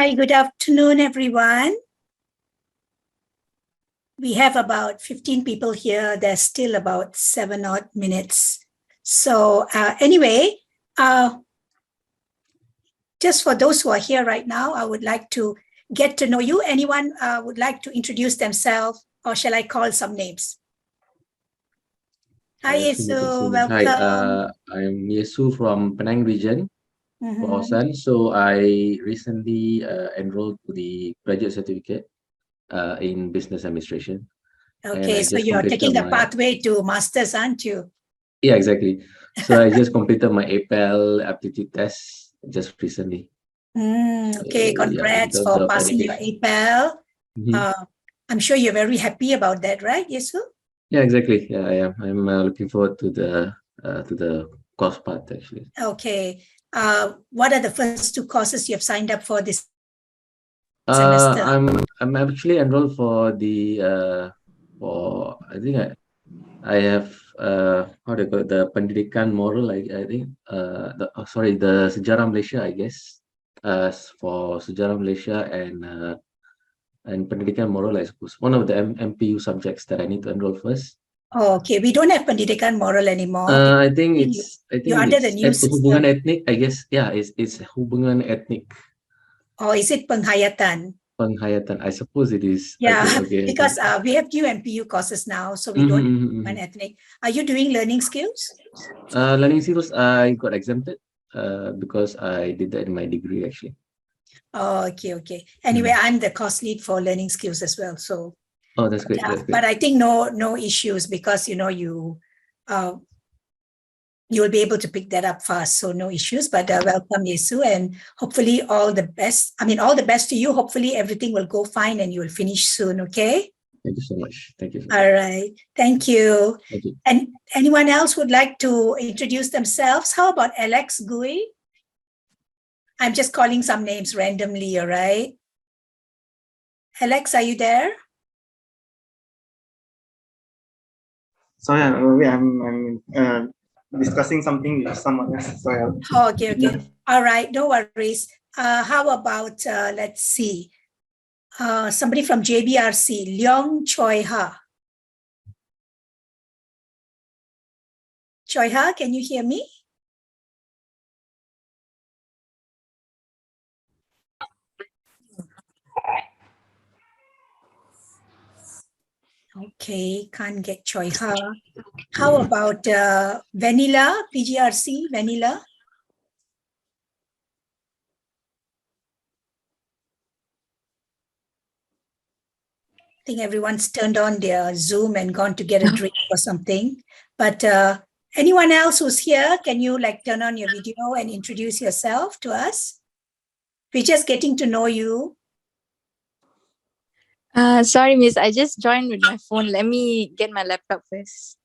Hi, good afternoon, everyone. We have about 15 people here. There's still about 7 odd minutes. So anyway, just for those who are here right now, I would like to get to know you. Anyone would like to introduce themselves, or shall I call some names? Hi, Yesu, welcome. Hi, I'm Yesu from Penang region, Kawasan. So I recently enrolled to the graduate certificate in business administration. Okay, so you're taking the pathway to masters, aren't you? Yeah, exactly. So I just completed my APEL aptitude test just recently. Okay, congrats for passing your APEL. I'm sure you're very happy about that, right, Yesu? Yeah, exactly. Yeah, I am. I'm looking forward to the course part actually. Okay. What are the first two courses you have signed up for this semester? I'm actually enrolled for the I think I have how do you call it, the Pendidikan Moral, I think the Sejarah Malaysia, I guess, for Sejarah Malaysia and Pendidikan Moral, I suppose one of the MPU subjects that I need to enroll first. Oh, okay, we don't have Pendidikan Moral anymore. I think you're under the new system. Hubungan Etnik, I guess. Yeah, it's Hubungan Etnik. Or is it Penghayatan? Penghayatan, I suppose it is. Yeah, because we have new MPU courses now, so we don't have ethnic. Are you doing learning skills? Learning skills, I got exempted because I did that in my degree actually. Oh, okay. Anyway, I'm the course lead for learning skills as well. So, oh, that's great. That's great. But I think no issues because you will be able to pick that up fast. So no issues. But welcome, Yesu, and hopefully all the best. I mean, all the best to you. Hopefully everything will go fine and you will finish soon. Okay. Thank you so much. Thank you. All right. Thank you. Thank you. And anyone else would like to introduce themselves? How about Alex Gui? I'm just calling some names randomly, all right? Alex, are you there? Sorry, I'm discussing something with someone else. Sorry. Okay. All right, no worries. How about, let's see, somebody from JBRC, Leong Choi Ha. Choi Ha, can you hear me? Okay, can't get Choi Ha. How about Vanilla, PGRC, Vanilla? I think everyone's turned on their Zoom and gone to get a drink or something. But anyone else who's here, can you turn on your video and introduce yourself to us? We're just getting to know you. Sorry, miss, I just joined with my phone. Let me get my laptop first.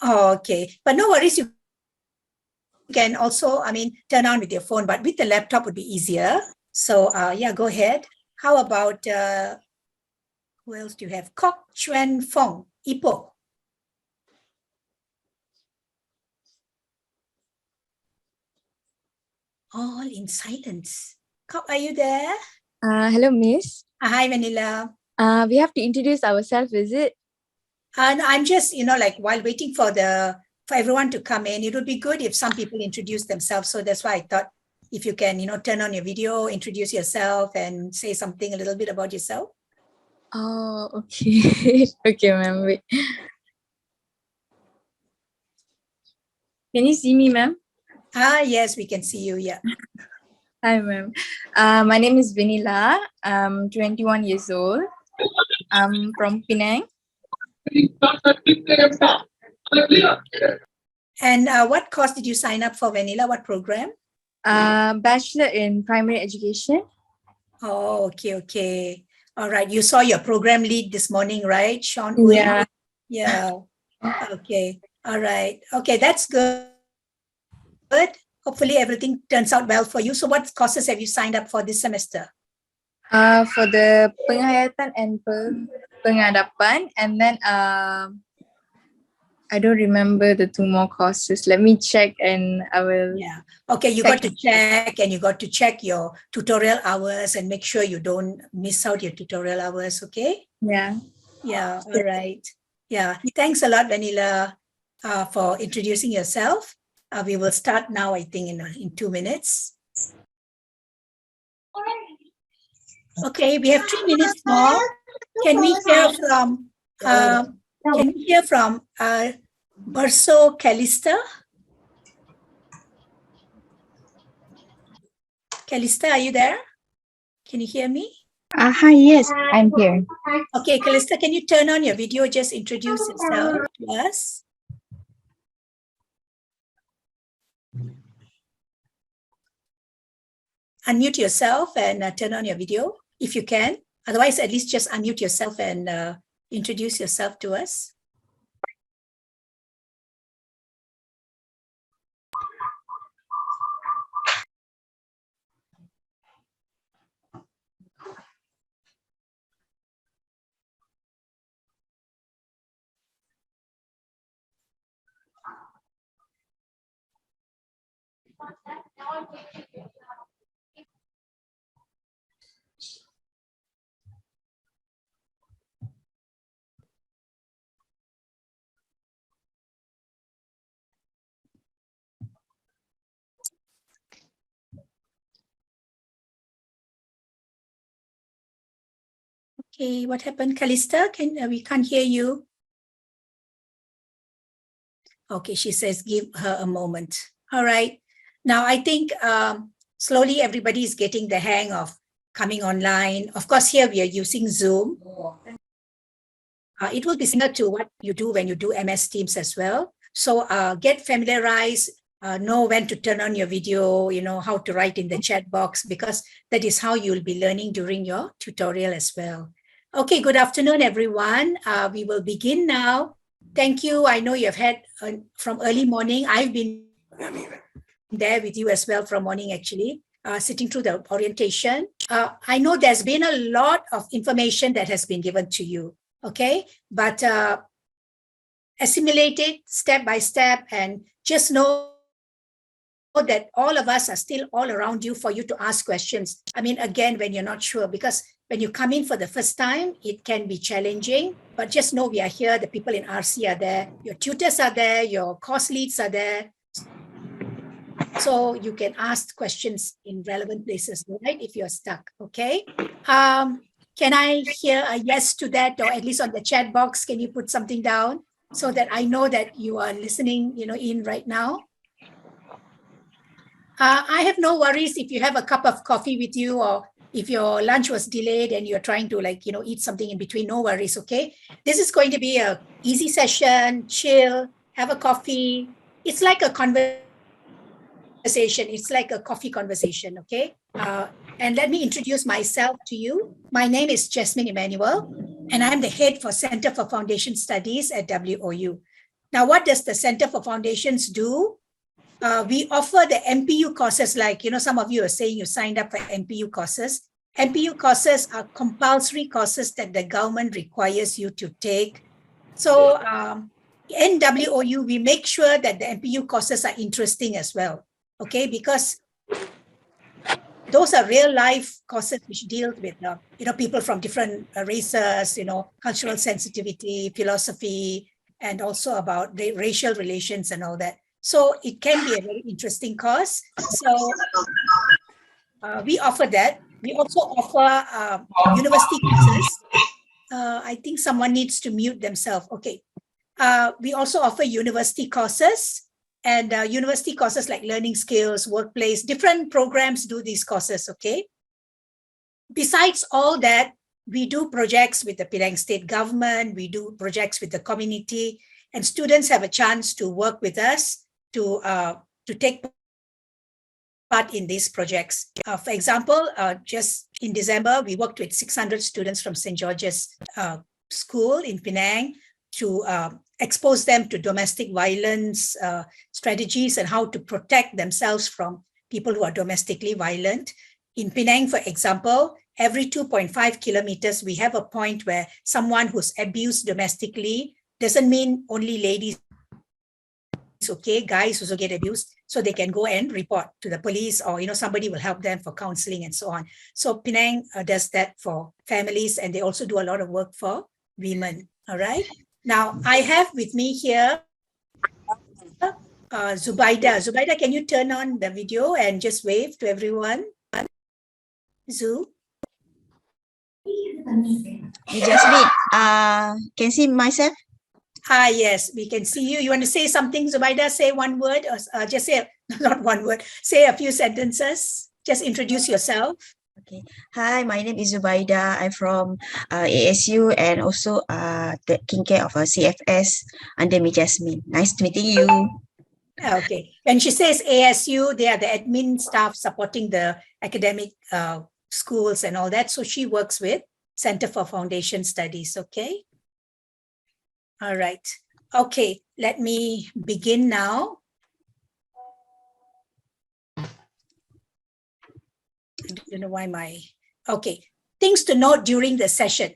Oh, okay. But no worries. You can also, turn on with your phone, but with the laptop would be easier. So yeah, go ahead. How about, who else do you have? Kok Chuan Fong, Ipoh. All in silence. Kok, are you there? Hello, miss. Hi, Vanilla. We have to introduce ourselves, is it? And I'm just, while waiting for everyone to come in, it would be good if some people introduce themselves. So that's why I thought if you can, turn on your video, introduce yourself and say something a little bit about yourself. Oh, okay. Okay, ma'am. Wait. Can you see me, ma'am? Yes, we can see you. Yeah. Hi, ma'am. My name is Vanilla. I'm 21 years old. I'm from Penang. And what course did you sign up for, Vanilla? What program? Bachelor in Primary Education. Oh, okay. All right. You saw your program lead this morning, right, Sean? Yeah. Yeah. Okay. All right. Okay, that's good. Hopefully everything turns out well for you. So what courses have you signed up for this semester? For the Penghayatan and Pengadapan, and then I don't remember the 2 more courses. Let me check and I will. Yeah. Okay, you got to check, and you got to check your tutorial hours and make sure you don't miss out your tutorial hours. Okay. Yeah. Yeah. All right. Yeah. Thanks a lot, Vanilla, for introducing yourself. We will start now, I think, in 2 minutes. Okay, we have 3 minutes more. Can we hear from Berso Calista? Calista, are you there? Can you hear me? Hi, yes, I'm here. Okay, Calista, can you turn on your video? Just introduce yourself to us. Unmute yourself and turn on your video if you can. Otherwise, at least just unmute yourself and introduce yourself to us. Okay, what happened, Calista? We can't hear you. Okay, she says give her a moment. All right. Now I think slowly everybody is getting the hang of coming online. Of course, here we are using Zoom. It will be similar to what you do when you do MS Teams as well. So get familiarized, know when to turn on your video, how to write in the chat box, because that is how you'll be learning during your tutorial as well. Okay, good afternoon, everyone. We will begin now. Thank you. I know you've had from early morning. I've been there with you as well from morning, actually, sitting through the orientation. I know there's been a lot of information that has been given to you, okay? But assimilate it step by step, and just know that all of us are still all around you for you to ask questions. I mean, again, when you're not sure, because when you come in for the first time, it can be challenging, but just know we are here. The people in RC are there. Your tutors are there. Your course leads are there. So you can ask questions in relevant places, right? If you're stuck, okay? Can I hear a yes to that, or at least on the chat box, can you put something down so that I know that you are listening, in right now? I have no worries if you have a cup of coffee with you, or if your lunch was delayed and you're trying to eat something in between, no worries, okay? This is going to be a easy session, chill, have a coffee. It's like a conversation. It's like a coffee conversation, okay? And let me introduce myself to you. My name is Jasmine Emmanuel, and I'm the head for Center for Foundation Studies at WOU. Now, what does the Center for Foundations do? We offer the MPU courses, like, some of you are saying you signed up for MPU courses. MPU courses are compulsory courses that the government requires you to take. So in WOU, we make sure that the MPU courses are interesting as well, okay? Because those are real life courses which deal with, people from different races, cultural sensitivity, philosophy, and also about the racial relations and all that. So it can be a very interesting course. So we offer that. We also offer university courses. I think someone needs to mute themselves. Okay. We also offer university courses, and university courses like learning skills, workplace, different programs do these courses, okay? Besides all that, we do projects with the Penang State government, we do projects with the community, and students have a chance to work with us to take part in these projects. For example, just in December, we worked with 600 students from St. George's School in Penang to expose them to domestic violence strategies and how to protect themselves from people who are domestically violent. In Penang, for example, every 2.5 kilometers, we have a point where someone who's abused domestically, doesn't mean only ladies okay, guys also get abused, so they can go and report to the police, or somebody will help them for counseling and so on. So Penang does that for families, and they also do a lot of work for women. All right. Now I have with me here Zubaida. Zubaida, can you turn on the video and just wave to everyone? Zu? Jasmine, can see myself? Ah, yes, we can see you. You want to say something, Zubaida? Say one word, or just say, not one word, say a few sentences. Just introduce yourself. Okay. Hi, my name is Zubaida. I'm from ASU and also taking care of CFS under me, Jasmine. Nice to meeting you. Okay. When she says ASU, they are the admin staff supporting the academic schools and all that. So she works with Center for Foundation Studies. Okay. All right. Okay. Let me begin now. I don't know why okay. Things to note during the session.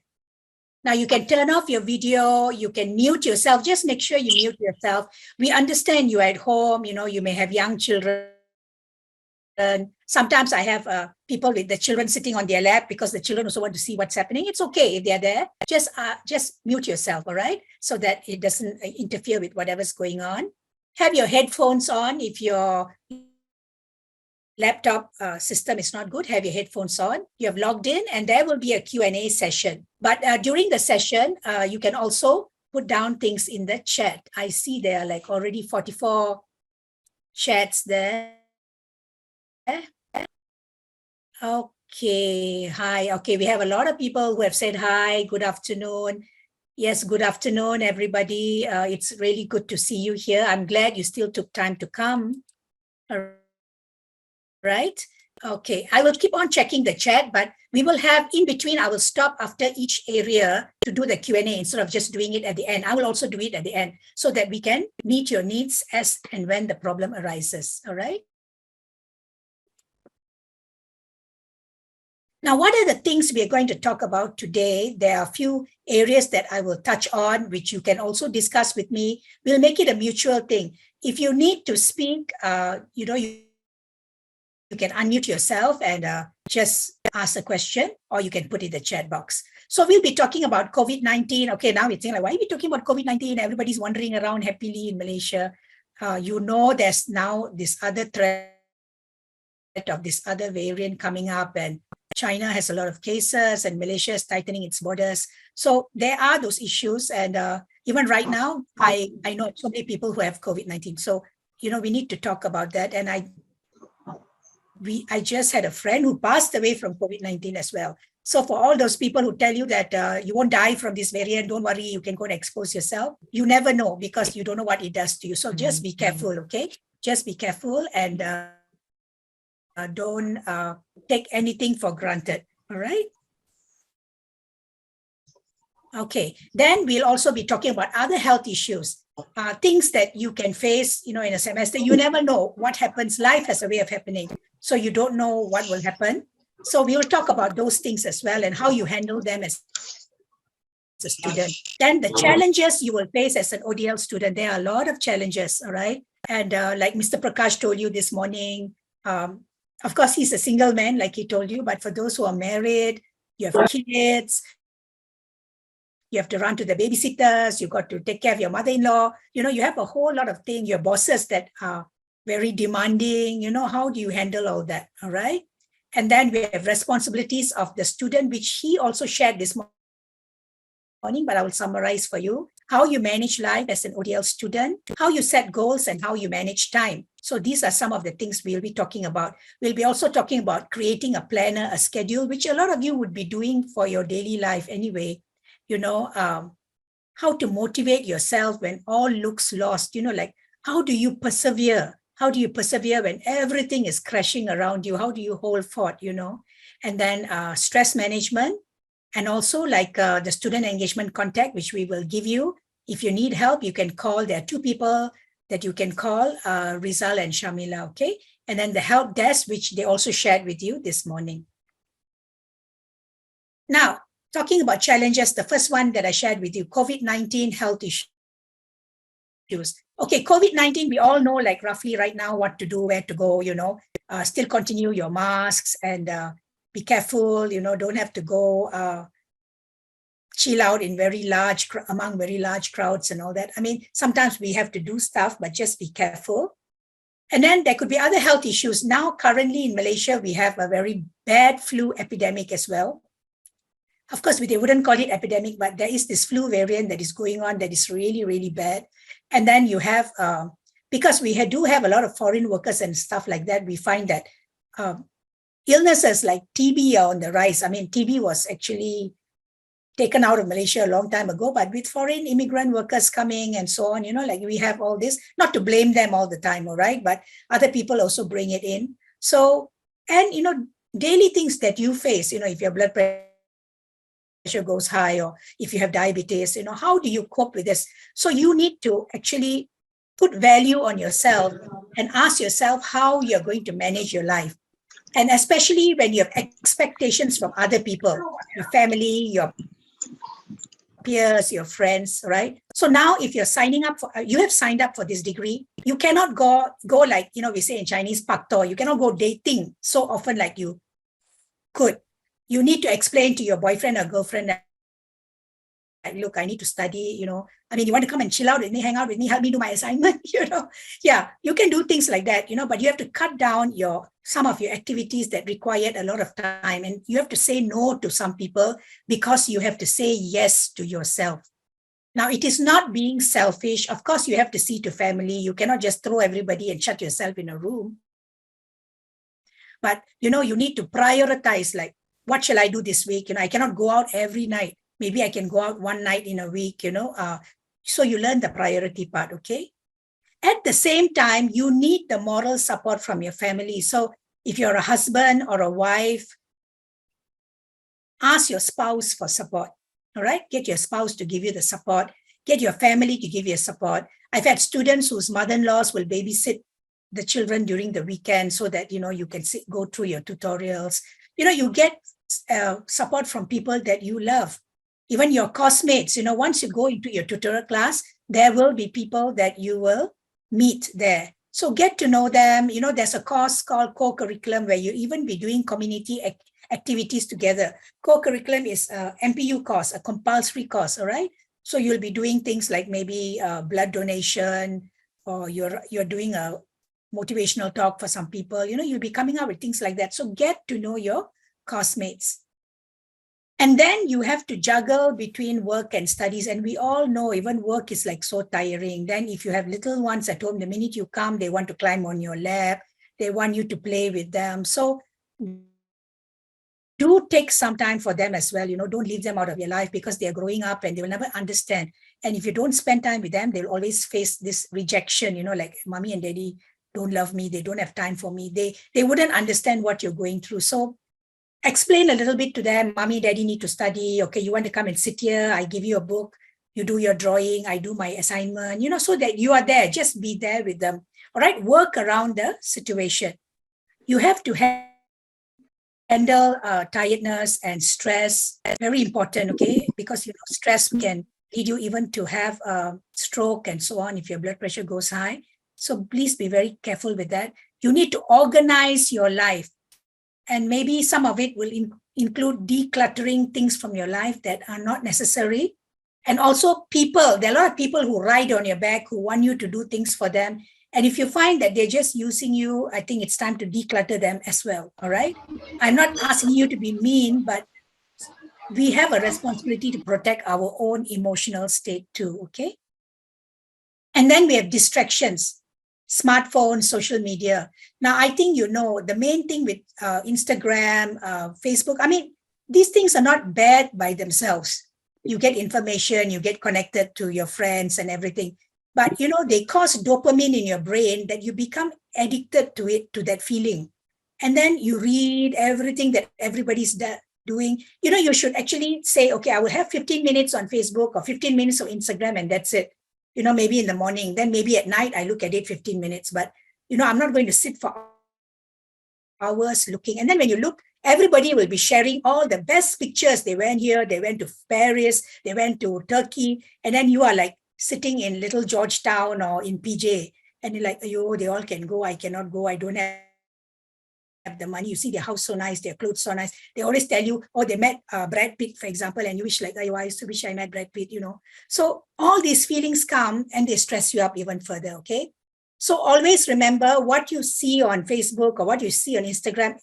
Now you can turn off your video, you can mute yourself. Just make sure you mute yourself. We understand you are at home, you may have young children. Sometimes I have people with the children sitting on their lap because the children also want to see what's happening. It's okay if they're there. Just mute yourself, all right? So that it doesn't interfere with whatever's going on. Have your headphones on. If your laptop system is not good, have your headphones on. You have logged in, and there will be a Q&A session. But during the session, you can also put down things in the chat. I see there are like already 44 chats there. Okay, hi. Okay, we have a lot of people who have said hi, good afternoon. Yes, good afternoon, everybody. It's really good to see you here. I'm glad you still took time to come. All right. Okay, I will keep on checking the chat, but we will have in between, I will stop after each area to do the Q&A instead of just doing it at the end. I will also do it at the end so that we can meet your needs as and when the problem arises. All right. Now, what are the things we are going to talk about today? There are a few areas that I will touch on, which you can also discuss with me. We'll make it a mutual thing. If you need to speak, you can unmute yourself and just ask a question, or you can put it in the chat box. So we'll be talking about COVID-19. Okay, now it's like, why are we talking about COVID-19? Everybody's wandering around happily in Malaysia. There's now this other threat of this other variant coming up, and China has a lot of cases, and Malaysia is tightening its borders. So there are those issues. And even right now, I know so many people who have COVID-19. So, we need to talk about that. And I just had a friend who passed away from COVID-19 as well. So for all those people who tell you that you won't die from this variant, don't worry, you can go and expose yourself. You never know, because you don't know what it does to you. So just be careful, okay? Just be careful, and don't take anything for granted, all right? Okay, then we'll also be talking about other health issues, things that you can face, in a semester. You never know what happens. Life has a way of happening, so you don't know what will happen. So we will talk about those things as well, and how you handle them as a student. Then the challenges you will face as an ODL student. There are a lot of challenges, all right? And like Mr. Prakash told you this morning, of course, he's a single man, like he told you, but for those who are married, you have kids, you have to run to the babysitters, you got to take care of your mother-in-law, you have a whole lot of things, your bosses that are very demanding, how do you handle all that, all right? And then we have responsibilities of the student, which he also shared this morning, but I will summarize for you. How you manage life as an ODL student, how you set goals, and how you manage time. So these are some of the things we'll be talking about. We'll be also talking about creating a planner, a schedule, which a lot of you would be doing for your daily life anyway. How to motivate yourself when all looks lost, like how do you persevere? How do you persevere when everything is crashing around you? How do you hold fort, And then stress management. And also like the student engagement contact, which we will give you. If you need help, you can call. There are two people that you can call, Rizal and Shamila, okay? And then the help desk, which they also shared with you this morning. Now, talking about challenges, the first one that I shared with you, COVID-19 health issues. Okay, COVID-19, we all know like roughly right now what to do, where to go, still continue your masks and be careful, don't have to go chill out in among very large crowds and all that. I mean, sometimes we have to do stuff, but just be careful. And then there could be other health issues. Now, currently in Malaysia, we have a very bad flu epidemic as well. Of course, they wouldn't call it epidemic, but there is this flu variant that is going on that is really, really bad. And then you have, because we do have a lot of foreign workers and stuff like that, we find that illnesses like TB are on the rise. I mean, TB was actually taken out of Malaysia a long time ago, but with foreign immigrant workers coming and so on, like we have all this, not to blame them all the time, all right, but other people also bring it in. So, and, daily things that you face, if your blood pressure goes high or if you have diabetes, how do you cope with this? So you need to actually put value on yourself and ask yourself how you're going to manage your life. And especially when you have expectations from other people, your family, your peers, your friends, right? So now if you're you have signed up for this degree, you cannot go like, we say in Chinese, pak tor, you cannot go dating so often like you could. You need to explain to your boyfriend or girlfriend that, look, I need to study, you want to come and chill out with me, hang out with me, help me do my assignment, Yeah, you can do things like that, but you have to cut down some of your activities that required a lot of time. And you have to say no to some people because you have to say yes to yourself. Now, it is not being selfish. Of course, you have to see to family. You cannot just throw everybody and shut yourself in a room. But, you need to prioritize, like, what shall I do this week? I cannot go out every night. Maybe I can go out one night in a week, so you learn the priority part, okay? At the same time, you need the moral support from your family. So if you're a husband or a wife, ask your spouse for support, all right? Get your spouse to give you the support. Get your family to give you support. I've had students whose mother-in-laws will babysit the children during the weekend so that, you can go through your tutorials. You get support from people that you love. Even your classmates, once you go into your tutorial class, there will be people that you will meet there. So get to know them. There's a course called co-curriculum where you even be doing community activities together. Co-curriculum is a MPU course, a compulsory course, all right? So you'll be doing things like maybe blood donation, or you're doing a motivational talk for some people. You'll be coming up with things like that. So get to know your classmates. And then you have to juggle between work and studies. And we all know even work is like so tiring. Then if you have little ones at home, the minute you come, they want to climb on your lap. They want you to play with them. So do take some time for them as well. Don't leave them out of your life because they're growing up and they will never understand. And if you don't spend time with them, they'll always face this rejection, like mommy and daddy don't love me. They don't have time for me. They wouldn't understand what you're going through. So explain a little bit to them. Mommy, daddy need to study. Okay, you want to come and sit here? I give you a book. You do your drawing. I do my assignment, so that you are there. Just be there with them. All right, work around the situation. You have to handle tiredness and stress. Very important, okay? Because, stress can lead you even to have a stroke and so on if your blood pressure goes high. So please be very careful with that. You need to organize your life. And maybe some of it will include decluttering things from your life that are not necessary. And also people, there are a lot of people who ride on your back, who want you to do things for them. And if you find that they're just using you, I think it's time to declutter them as well, all right? I'm not asking you to be mean, but we have a responsibility to protect our own emotional state too, okay? And then we have distractions. Smartphone, social media. Now, I think the main thing with Instagram, Facebook, these things are not bad by themselves. You get information, you get connected to your friends and everything. But, they cause dopamine in your brain that you become addicted to it, to that feeling. And then you read everything that everybody's doing. You should actually say, okay, I will have 15 minutes on Facebook or 15 minutes on Instagram and that's it. Maybe in the morning, then maybe at night, I look at it 15 minutes, but, I'm not going to sit for hours looking. And then when you look, everybody will be sharing all the best pictures. They went here, they went to Paris, they went to Turkey. And then you are like, sitting in little Georgetown or in PJ, and you're like, oh, they all can go, I cannot go, I don't have the money. You see their house so nice, their clothes so nice. They always tell you, oh, they met Brad Pitt, for example, and you wish like, oh, I used to wish I met Brad Pitt, you know. So all these feelings come and they stress you up even further, okay? So always remember what you see on Facebook or what you see on Instagram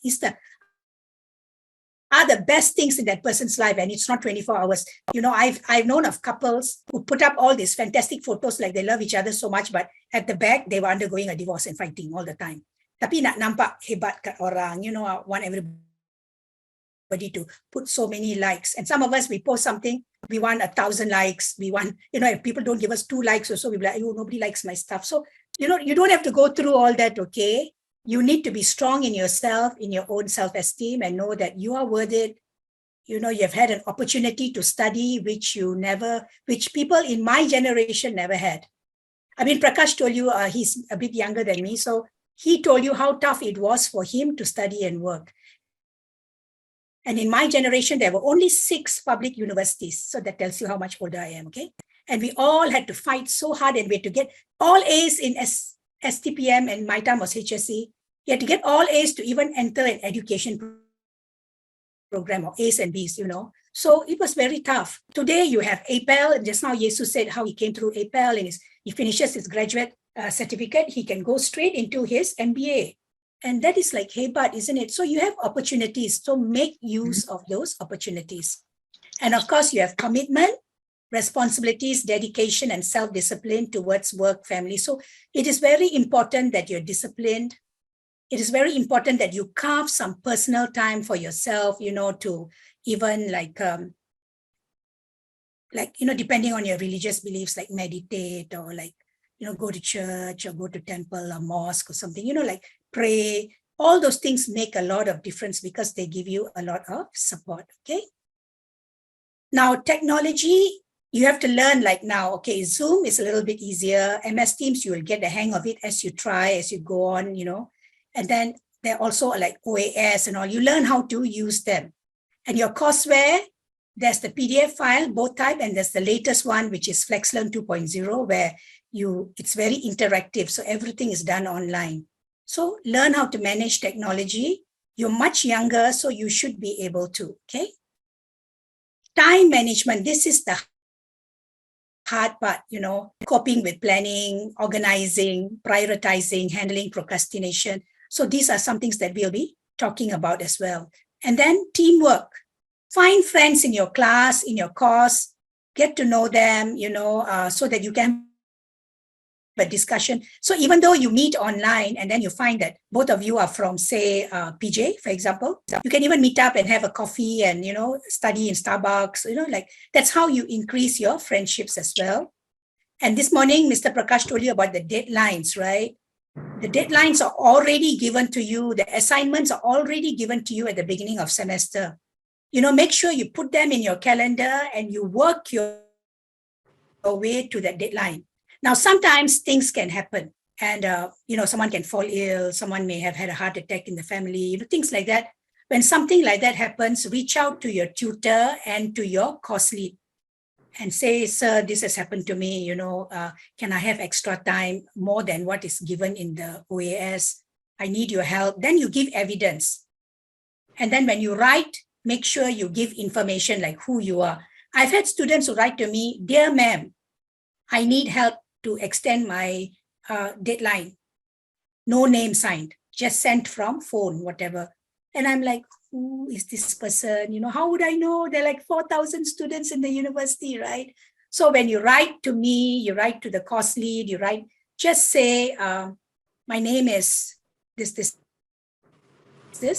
are the best things in that person's life, and it's not 24 hours. You know, I've known of couples who put up all these fantastic photos like they love each other so much, but at the back, they were undergoing a divorce and fighting all the time. Tapi nak nampak hebat kat orang, you know, I want everybody to put so many likes. And some of us, we post something, we want 1,000 likes. We want, you know, if people don't give us 2 likes or so, we'll be like, oh, nobody likes my stuff. So, you know, you don't have to go through all that, okay? You need to be strong in yourself, in your own self-esteem, and know that you are worth it. You know, you've had an opportunity to study, which people in my generation never had. I mean, Prakash told you he's a bit younger than me. So he told you how tough it was for him to study and work. And in my generation, there were only 6 public universities. So that tells you how much older I am, okay? And we all had to fight so hard, and we had to get all A's in STPM, and my time was HSC. You had to get all A's to even enter an education program, or A's and B's, you know. So it was very tough. Today you have APEL, and just now Jesus said how he came through APEL, and he finishes his graduate certificate, he can go straight into his MBA. And that is like hebat, isn't it? So you have opportunities, so make use of those opportunities. And of course, you have commitment, responsibilities, dedication, and self-discipline towards work, family. So it is very important that you're disciplined. It is very important that you carve some personal time for yourself, you know, to even like, you know, depending on your religious beliefs, like meditate or like, you know, go to church or go to temple or mosque or something, you know, like pray. All those things make a lot of difference because they give you a lot of support, okay? Now, technology, you have to learn like now, okay, Zoom is a little bit easier. MS Teams, you will get the hang of it as you try, as you go on, you know. And then there are also like OAS and all. You learn how to use them. And your courseware, there's the PDF file, both type, and there's the latest one, which is FlexLearn 2.0, where it's very interactive. So everything is done online. So learn how to manage technology. You're much younger, so you should be able to, okay? Time management, this is the hard part, you know, coping with planning, organizing, prioritizing, handling procrastination. So these are some things that we'll be talking about as well. And then teamwork. Find friends in your class, in your course, get to know them, you know, so that you can have a discussion. So even though you meet online and then you find that both of you are from, say, PJ, for example, you can even meet up and have a coffee and, you know, study in Starbucks, you know, like that's how you increase your friendships as well. And this morning, Mr. Prakash told you about the deadlines, right? The deadlines are already given to you. The assignments are already given to you at the beginning of semester. You know, make sure you put them in your calendar and you work your way to that deadline. Now, sometimes things can happen and, you know, someone can fall ill. Someone may have had a heart attack in the family, you know, things like that. When something like that happens, reach out to your tutor and to your course lead and say, sir, this has happened to me, you know, can I have extra time more than what is given in the OAS? I need your help. Then you give evidence. And then when you write, make sure you give information like who you are. I've had students who write to me, dear ma'am, I need help to extend my deadline. No name signed, just sent from phone, whatever. And I'm like, who is this person? You know, how would I know? There are like 4,000 students in the university, right? So when you write to me, you write to the course lead, you write, just say, my name is this,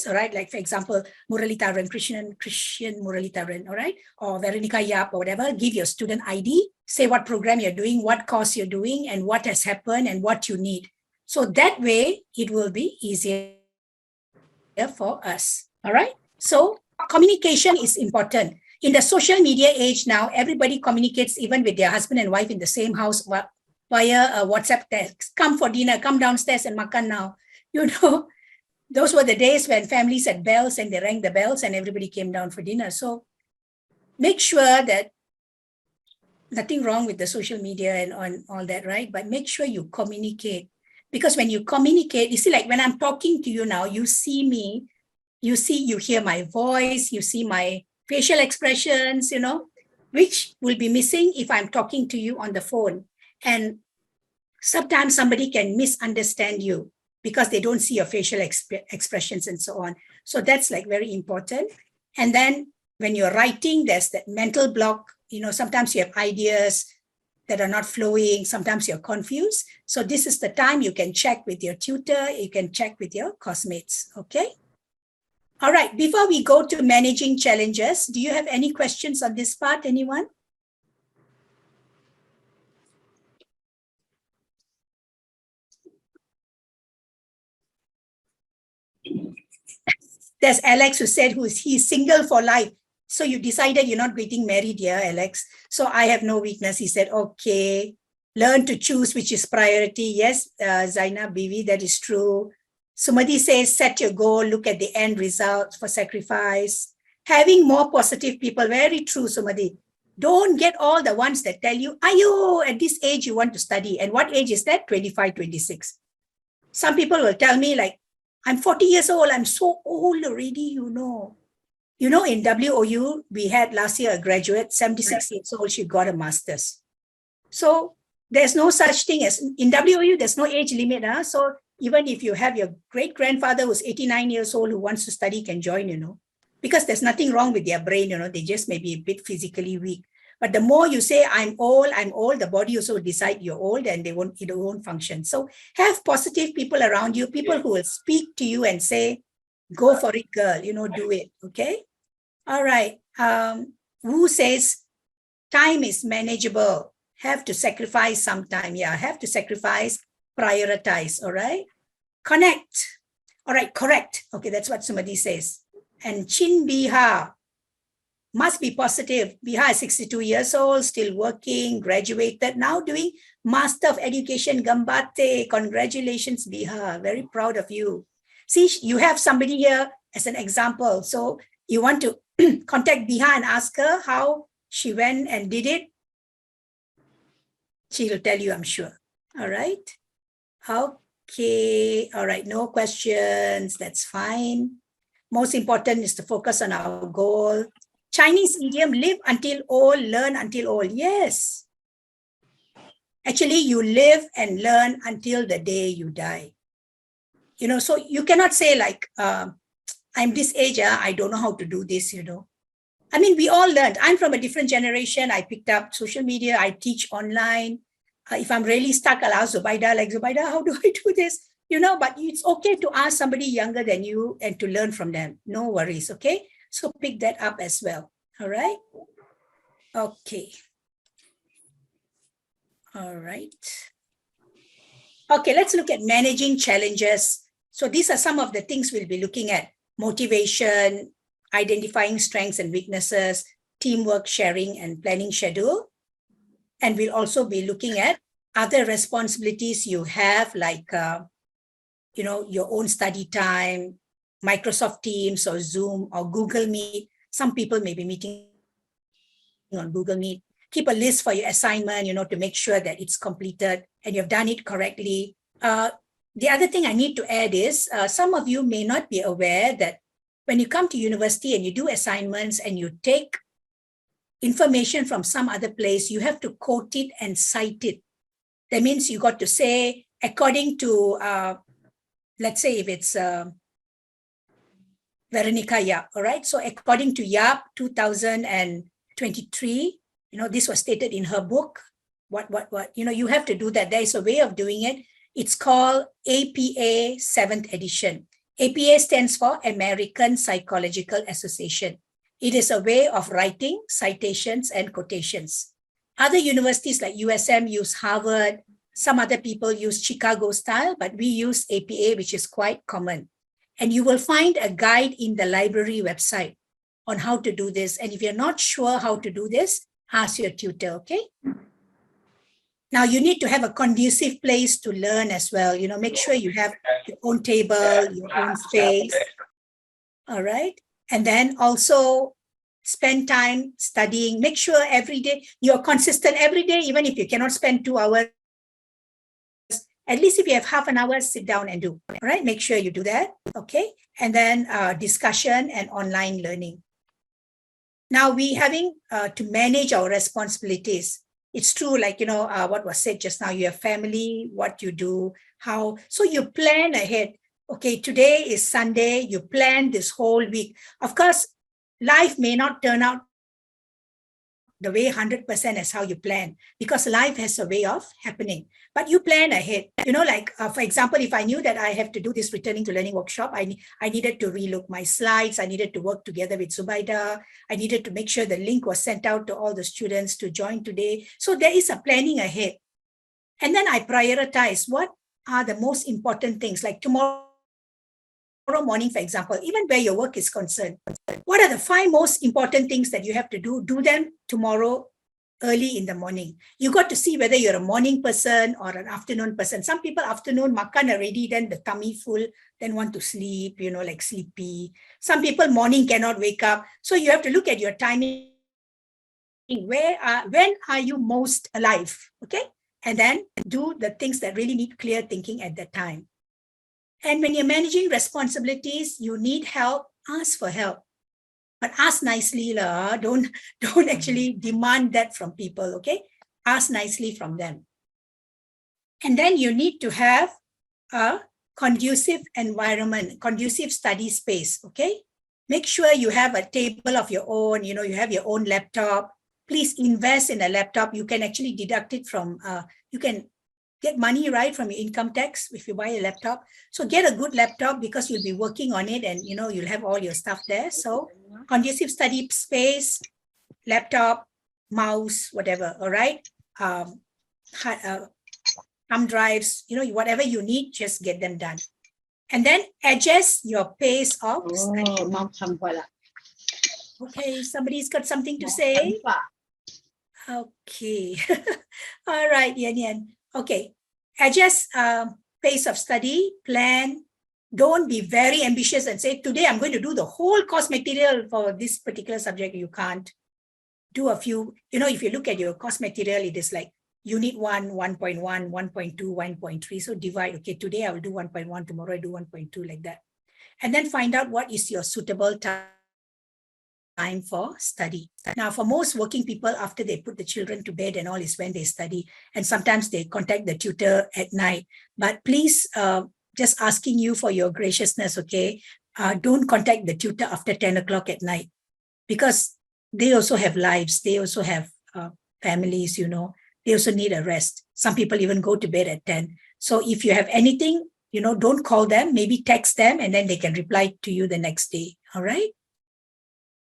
all right? Like, for example, Muralidharan, Christian Muralidharan, all right? Or Veronica Yap or whatever, give your student ID, say what program you're doing, what course you're doing, and what has happened and what you need. So that way, it will be easier for us, all right? So communication is important. In the social media age now, everybody communicates even with their husband and wife in the same house via a WhatsApp text. Come for dinner, come downstairs and makan now. You know, those were the days when families had bells and they rang the bells and everybody came down for dinner. So make sure that nothing wrong with the social media and on all that, right? But make sure you communicate. Because when you communicate, you see, like when I'm talking to you now, you see me, you hear my voice, you see my facial expressions, which will be missing if I'm talking to you on the phone. And sometimes somebody can misunderstand you because they don't see your facial expressions and so on. So that's like very important. And then when you're writing, there's that mental block. Sometimes you have ideas that are not flowing. Sometimes you're confused. So this is the time you can check with your tutor. You can check with your classmates. Okay. All right. Before we go to managing challenges, do you have any questions on this part, anyone? There's Alex who said he's single for life. So you decided you're not getting married, yeah, Alex. So I have no weakness. He said, okay, learn to choose which is priority. Yes, Zainab Bibi, that is true. Sumati says, set your goal, look at the end result for sacrifice. Having more positive people, very true, Sumati. Don't get all the ones that tell you, ayo, at this age you want to study. And what age is that? 25, 26. Some people will tell me like, I'm 40 years old, I'm so old already, in WOU, we had last year a graduate, 76 years old, she got a master's. So there's no such thing as, in WOU, there's no age limit. So even if you have your great-grandfather who's 89 years old who wants to study can join, because there's nothing wrong with their brain, they just may be a bit physically weak. But the more you say, I'm old, the body also will decide you're old and it won't function. So have positive people around you, people who will speak to you and say, go for it, girl, do it, okay? All right. Wu says, time is manageable. Have to sacrifice some time. Yeah, have to sacrifice, prioritize, all right? Connect. All right, correct. Okay, that's what somebody says. And Chin Biha, must be positive. Biha is 62 years old, still working, graduated, now doing Master of Education, Gambate. Congratulations, Biha. Very proud of you. See, you have somebody here as an example. So you want to contact Biha and ask her how she went and did it. She will tell you, I'm sure. All right. Okay. All right. No questions. That's fine. Most important is to focus on our goal. Chinese idiom, live until old, learn until old. Yes. Actually, you live and learn until the day you die. So you cannot say like, I'm this age, I don't know how to do this, I mean, we all learned. I'm from a different generation. I picked up social media. I teach online. If I'm really stuck, I'll ask Zubaida, like, Zubaida, how do I do this? But it's okay to ask somebody younger than you and to learn from them. No worries, okay? So pick that up as well, all right? Okay. All right. Okay, let's look at managing challenges. So these are some of the things we'll be looking at. Motivation, identifying strengths and weaknesses, teamwork, sharing, and planning schedule. And we'll also be looking at other responsibilities you have, like, your own study time, Microsoft Teams or Zoom or Google Meet. Some people may be meeting on Google Meet. Keep a list for your assignment, to make sure that it's completed and you've done it correctly. The other thing I need to add is, some of you may not be aware that when you come to university and you do assignments and you take information from some other place, you have to quote it and cite it. That means you got to say, according to, let's say if it's Veronica Yap, all right? So according to Yap, 2023, this was stated in her book. You have to do that. There is a way of doing it. It's called APA 7th edition. APA stands for American Psychological Association. It is a way of writing citations and quotations. Other universities like USM use Harvard. Some other people use Chicago style, but we use APA, which is quite common. And you will find a guide in the library website on how to do this. And if you're not sure how to do this, ask your tutor, okay? Now you need to have a conducive place to learn as well. Make sure you have your own table, your own space. All right. And then also spend time studying. Make sure every day you're consistent every day, even if you cannot spend 2 hours. At least if you have half an hour, sit down and do. All right, make sure you do that. Okay, and then discussion and online learning. Now we having to manage our responsibilities. It's true, like, what was said just now, you have family, what you do, how, so you plan ahead. Okay, today is Sunday, you plan this whole week. Of course, life may not turn out the way 100% as how you plan, because life has a way of happening, but you plan ahead. Like, for example, if I knew that I have to do this returning to learning workshop, I needed to relook my slides. I needed to work together with Zubaida. I needed to make sure the link was sent out to all the students to join today. So there is a planning ahead. And then I prioritize what are the most important things, like tomorrow morning, for example, even where your work is concerned, what are the 5 most important things that you have to do? Do them tomorrow early in the morning. You got to see whether you're a morning person or an afternoon person. Some people afternoon makan already, then the tummy full, then want to sleep, like sleepy. Some people morning cannot wake up. So you have to look at your timing. When are you most alive? Okay. And then do the things that really need clear thinking at that time. And when you're managing responsibilities, you need help, ask for help. But ask nicely, don't actually demand that from people, okay? Ask nicely from them. And then you need to have a conducive environment, conducive study space, okay? Make sure you have a table of your own, you have your own laptop. Please invest in a laptop. You can actually deduct it from, you can get money, right, from your income tax if you buy a laptop. So get a good laptop because you'll be working on it and, you'll have all your stuff there. So conducive study space, laptop, mouse, whatever, all right? Thumb drives, whatever you need, just get them done. And then adjust your pace of study. Okay, somebody's got something to say? Okay. All right, Yan. Okay, adjust pace of study, plan. Don't be very ambitious and say, today I'm going to do the whole course material for this particular subject. You can't. Do a few, if you look at your course material, it is like unit 1, 1.1, 1.2, 1.3. So divide, okay, today I will do 1.1, tomorrow I do 1.2, like that. And then find out what is your suitable time for study. Now, for most working people, after they put the children to bed and all is when they study. And sometimes they contact the tutor at night. But please, just asking you for your graciousness, okay? Don't contact the tutor after 10 o'clock at night, because they also have lives. They also have families, They also need a rest. Some people even go to bed at 10. So if you have anything, don't call them, maybe text them, and then they can reply to you the next day, all right?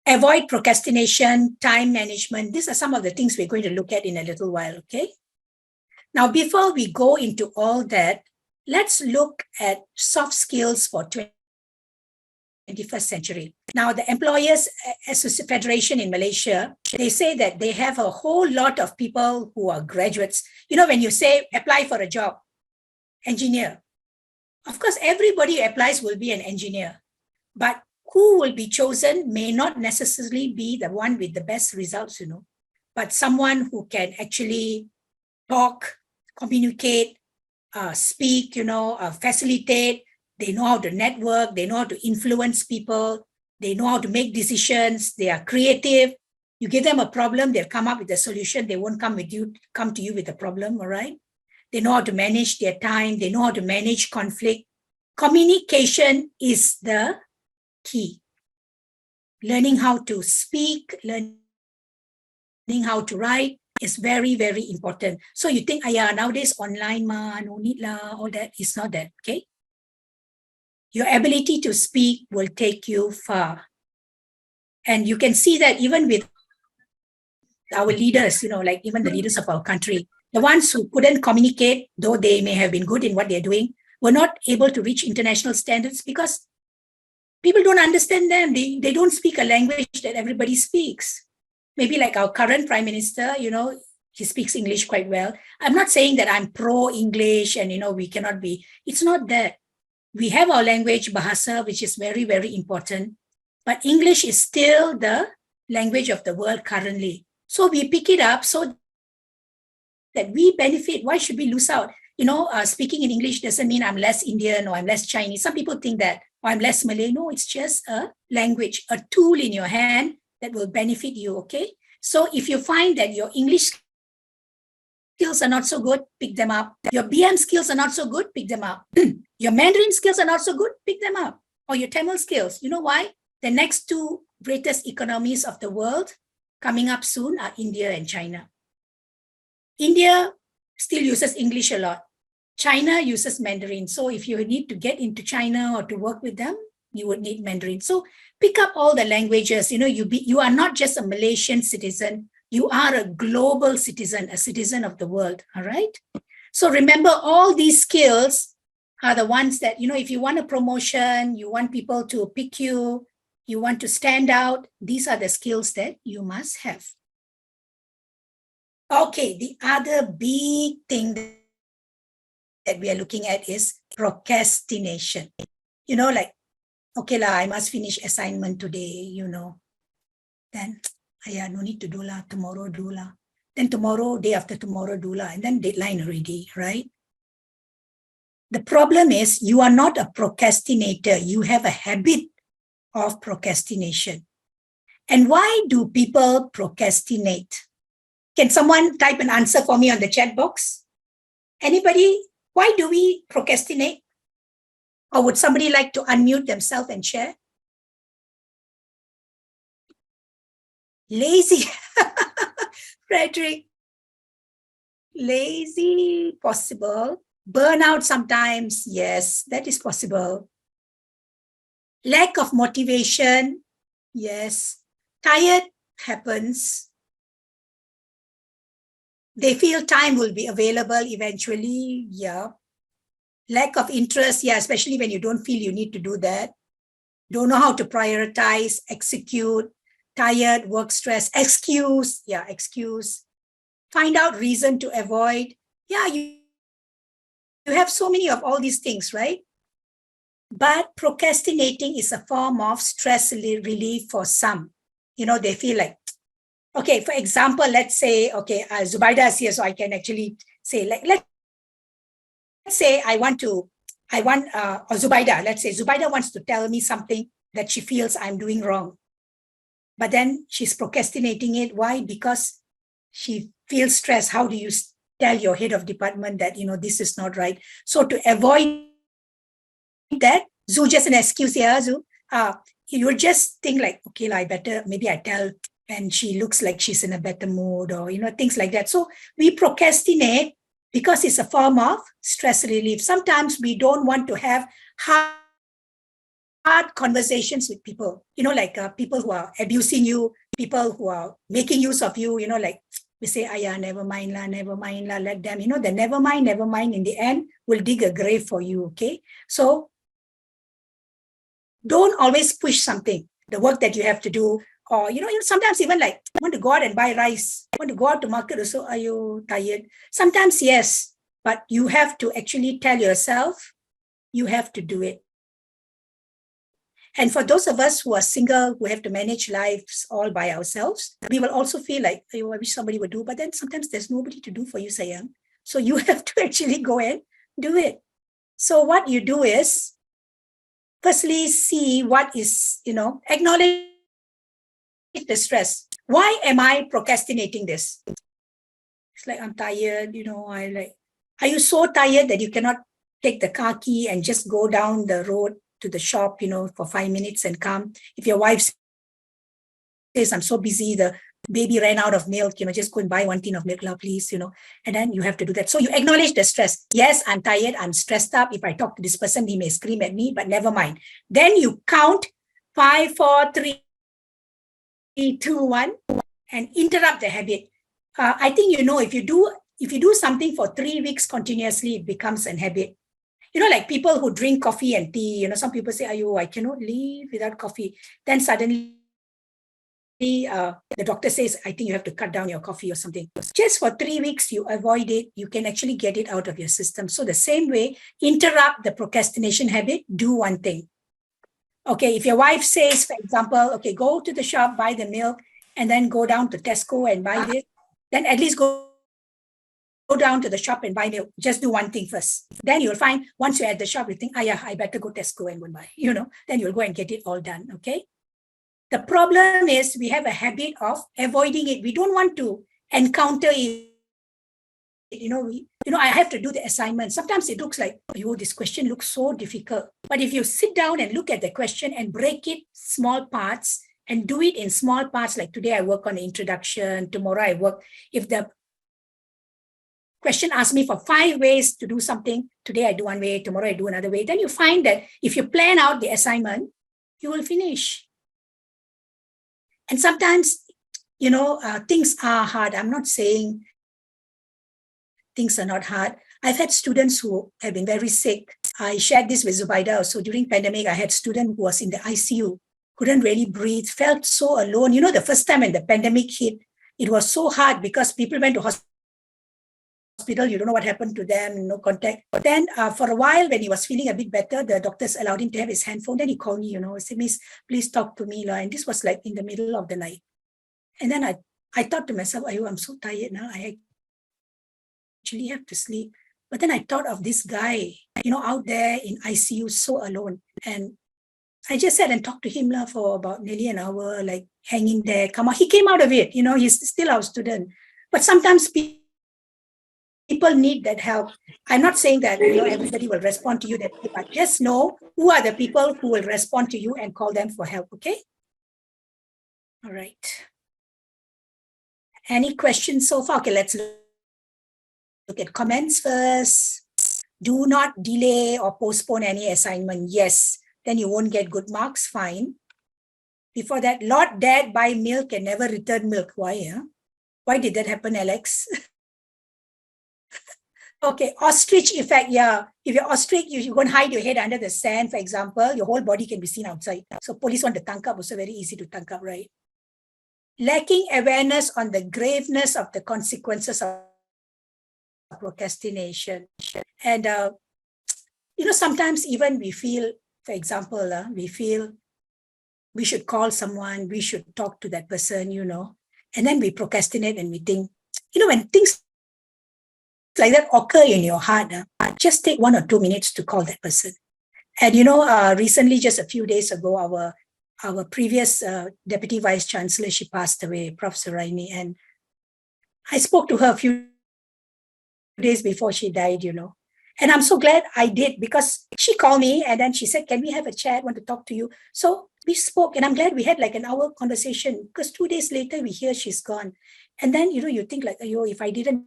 Avoid procrastination, time management. These are some of the things we're going to look at in a little while, okay? Now, before we go into all that, let's look at soft skills for 21st century. Now, the Employers Federation in Malaysia, they say that they have a whole lot of people who are graduates. When you say apply for a job, engineer, of course, everybody who applies will be an engineer, but who will be chosen may not necessarily be the one with the best results, but someone who can actually talk, communicate, speak, facilitate. They know how to network, they know how to influence people, they know how to make decisions, they are creative. You give them a problem, they'll come up with a solution. They won't come to you with a problem, all right? They know how to manage their time, they know how to manage conflict. Communication is the key. Learning how to speak, learning how to write is very, very important. So you think, nowadays online, no need lah, all that. It's not that, okay? Your ability to speak will take you far. And you can see that even with our leaders, like even the leaders of our country, the ones who couldn't communicate, though they may have been good in what they're doing, were not able to reach international standards because people don't understand them. They don't speak a language that everybody speaks. Maybe like our current Prime Minister, he speaks English quite well. I'm not saying that I'm pro-English and, we cannot be. It's not that. We have our language, Bahasa, which is very, very important. But English is still the language of the world currently. So we pick it up so that we benefit. Why should we lose out? Speaking in English doesn't mean I'm less Indian or I'm less Chinese. Some people think that, or I'm less Malay. No, it's just a language, a tool in your hand that will benefit you, okay? So if you find that your English skills are not so good, pick them up. Your BM skills are not so good, pick them up. Your Mandarin skills are not so good, pick them up. Or your Tamil skills. You know why? The next two greatest economies of the world coming up soon are India and China. India still uses English a lot. China uses Mandarin. So if you need to get into China or to work with them, you would need Mandarin. So pick up all the languages. You are not just a Malaysian citizen. You are a global citizen, a citizen of the world. All right. So remember, all these skills are the ones that, if you want a promotion, you want people to pick you, you want to stand out, these are the skills that you must have. Okay, the other big thing that we are looking at is procrastination. Okay lah, I must finish assignment today, then no need to do lah, tomorrow do lah. Then tomorrow, day after tomorrow do lah, and then deadline already, right? The problem is you are not a procrastinator. You have a habit of procrastination. And why do people procrastinate? Can someone type an answer for me on the chat box? Anybody? Why do we procrastinate? Or would somebody like to unmute themselves and share? Lazy. Frederick. Lazy, possible. Burnout sometimes, yes, that is possible. Lack of motivation, yes. Tired happens. They feel time will be available eventually, yeah. Lack of interest, yeah, especially when you don't feel you need to do that. Don't know how to prioritize, execute, tired, work stress, excuse, yeah, excuse. Find out reason to avoid. Yeah, you have so many of all these things, right? But procrastinating is a form of stress relief for some. They feel like, okay, for example, let's say, okay, Zubaida is here, so I can actually say, like, let's say or Zubaida, let's say Zubaida wants to tell me something that she feels I'm doing wrong. But then she's procrastinating it. Why? Because she feels stressed. How do you tell your head of department that, this is not right? So to avoid that, Zu, just an excuse here, Zu. You just think like, okay, maybe I tell when she looks like she's in a better mood or, things like that. So we procrastinate because it's a form of stress relief. Sometimes we don't want to have hard conversations with people, people who are abusing you, people who are making use of you, like we say, never mind la, let them, the never mind in the end will dig a grave for you, okay? So don't always push something, the work that you have to do, or, sometimes even like, I want to go out and buy rice, I want to go out to market also, are you tired? Sometimes, yes, but you have to actually tell yourself, you have to do it. And for those of us who are single, who have to manage lives all by ourselves, we will also feel like, I wish somebody would do, but then sometimes there's nobody to do for you, Sayang. So you have to actually go and do it. So what you do is, firstly, see what is, acknowledge the stress. Why am I procrastinating this? It's like, I'm tired, are you so tired that you cannot take the car key and just go down the road to the shop, for 5 minutes and come? If your wife says, I'm so busy, the baby ran out of milk, just go and buy 1 tin of milk, please, and then you have to do that. So you acknowledge the stress. Yes, I'm tired, I'm stressed up. If I talk to this person, he may scream at me, but never mind. Then you count 5, 4, 3, 2, 1, and interrupt the habit. I think, if you do something for 3 weeks continuously, it becomes an habit. Like people who drink coffee and tea, some people say, I cannot live without coffee. Then suddenly the doctor says, I think you have to cut down your coffee or something. Just for 3 weeks, you avoid it, you can actually get it out of your system. So the same way, interrupt the procrastination habit, do one thing. Okay, if your wife says, for example, okay, go to the shop, buy the milk, and then go down to Tesco and buy it, then at least go down to the shop and buy milk. Just do one thing first. Then you'll find once you're at the shop, you think, yeah, I better go Tesco and go and buy, then you'll go and get it all done. Okay. The problem is we have a habit of avoiding it. We don't want to encounter it. I have to do the assignment. Sometimes it looks like, this question looks so difficult. But if you sit down and look at the question and break it small parts and do it in small parts, like today I work on the introduction, tomorrow I work. If the question asks me for 5 ways to do something, today I do one way, tomorrow I do another way, then you find that if you plan out the assignment, you will finish. And sometimes, things are hard. I'm not saying things are not hard. I've had students who have been very sick. I shared this with Zubaida also. During pandemic, I had a student who was in the ICU, couldn't really breathe, felt so alone. The first time when the pandemic hit, it was so hard because people went to hospital, you don't know what happened to them, no contact. But then for a while, when he was feeling a bit better, the doctors allowed him to have his handphone. Then he called me, he said, Miss, please talk to me. And this was like in the middle of the night. And then I thought to myself, I'm so tired now. I actually have to sleep. But then I thought of this guy, out there in ICU, so alone. And I just sat and talked to him for about nearly an hour, like hanging there. Come on, he came out of it. He's still our student. But sometimes people need that help. I'm not saying that everybody will respond to you, but just know who are the people who will respond to you and call them for help. Okay. All right. Any questions so far? Okay, let's look at comments first. Do not delay or postpone any assignment. Yes, then you won't get good marks. Fine. Before that, Lord Dad buy milk and never return milk. Why? Why did that happen, Alex? Okay, ostrich effect. Yeah, if you're ostrich, you go and hide your head under the sand, for example, your whole body can be seen outside. So police want to tangkap, also very easy to tangkap, right? Lacking awareness on the graveness of the consequences of procrastination. And, sometimes even we feel, for example, we feel we should call someone, we should talk to that person, and then we procrastinate and we think, when things like that occur in your heart, just take 1 or 2 minutes to call that person. And, recently, just a few days ago, our previous Deputy Vice Chancellor, she passed away, Prof. Suraini, and I spoke to her a few days before she died, and I'm so glad I did because she called me and then she said, can we have a chat? I want to talk to you. So we spoke and I'm glad we had like an hour conversation because 2 days later we hear she's gone. And then, you think like, if I didn't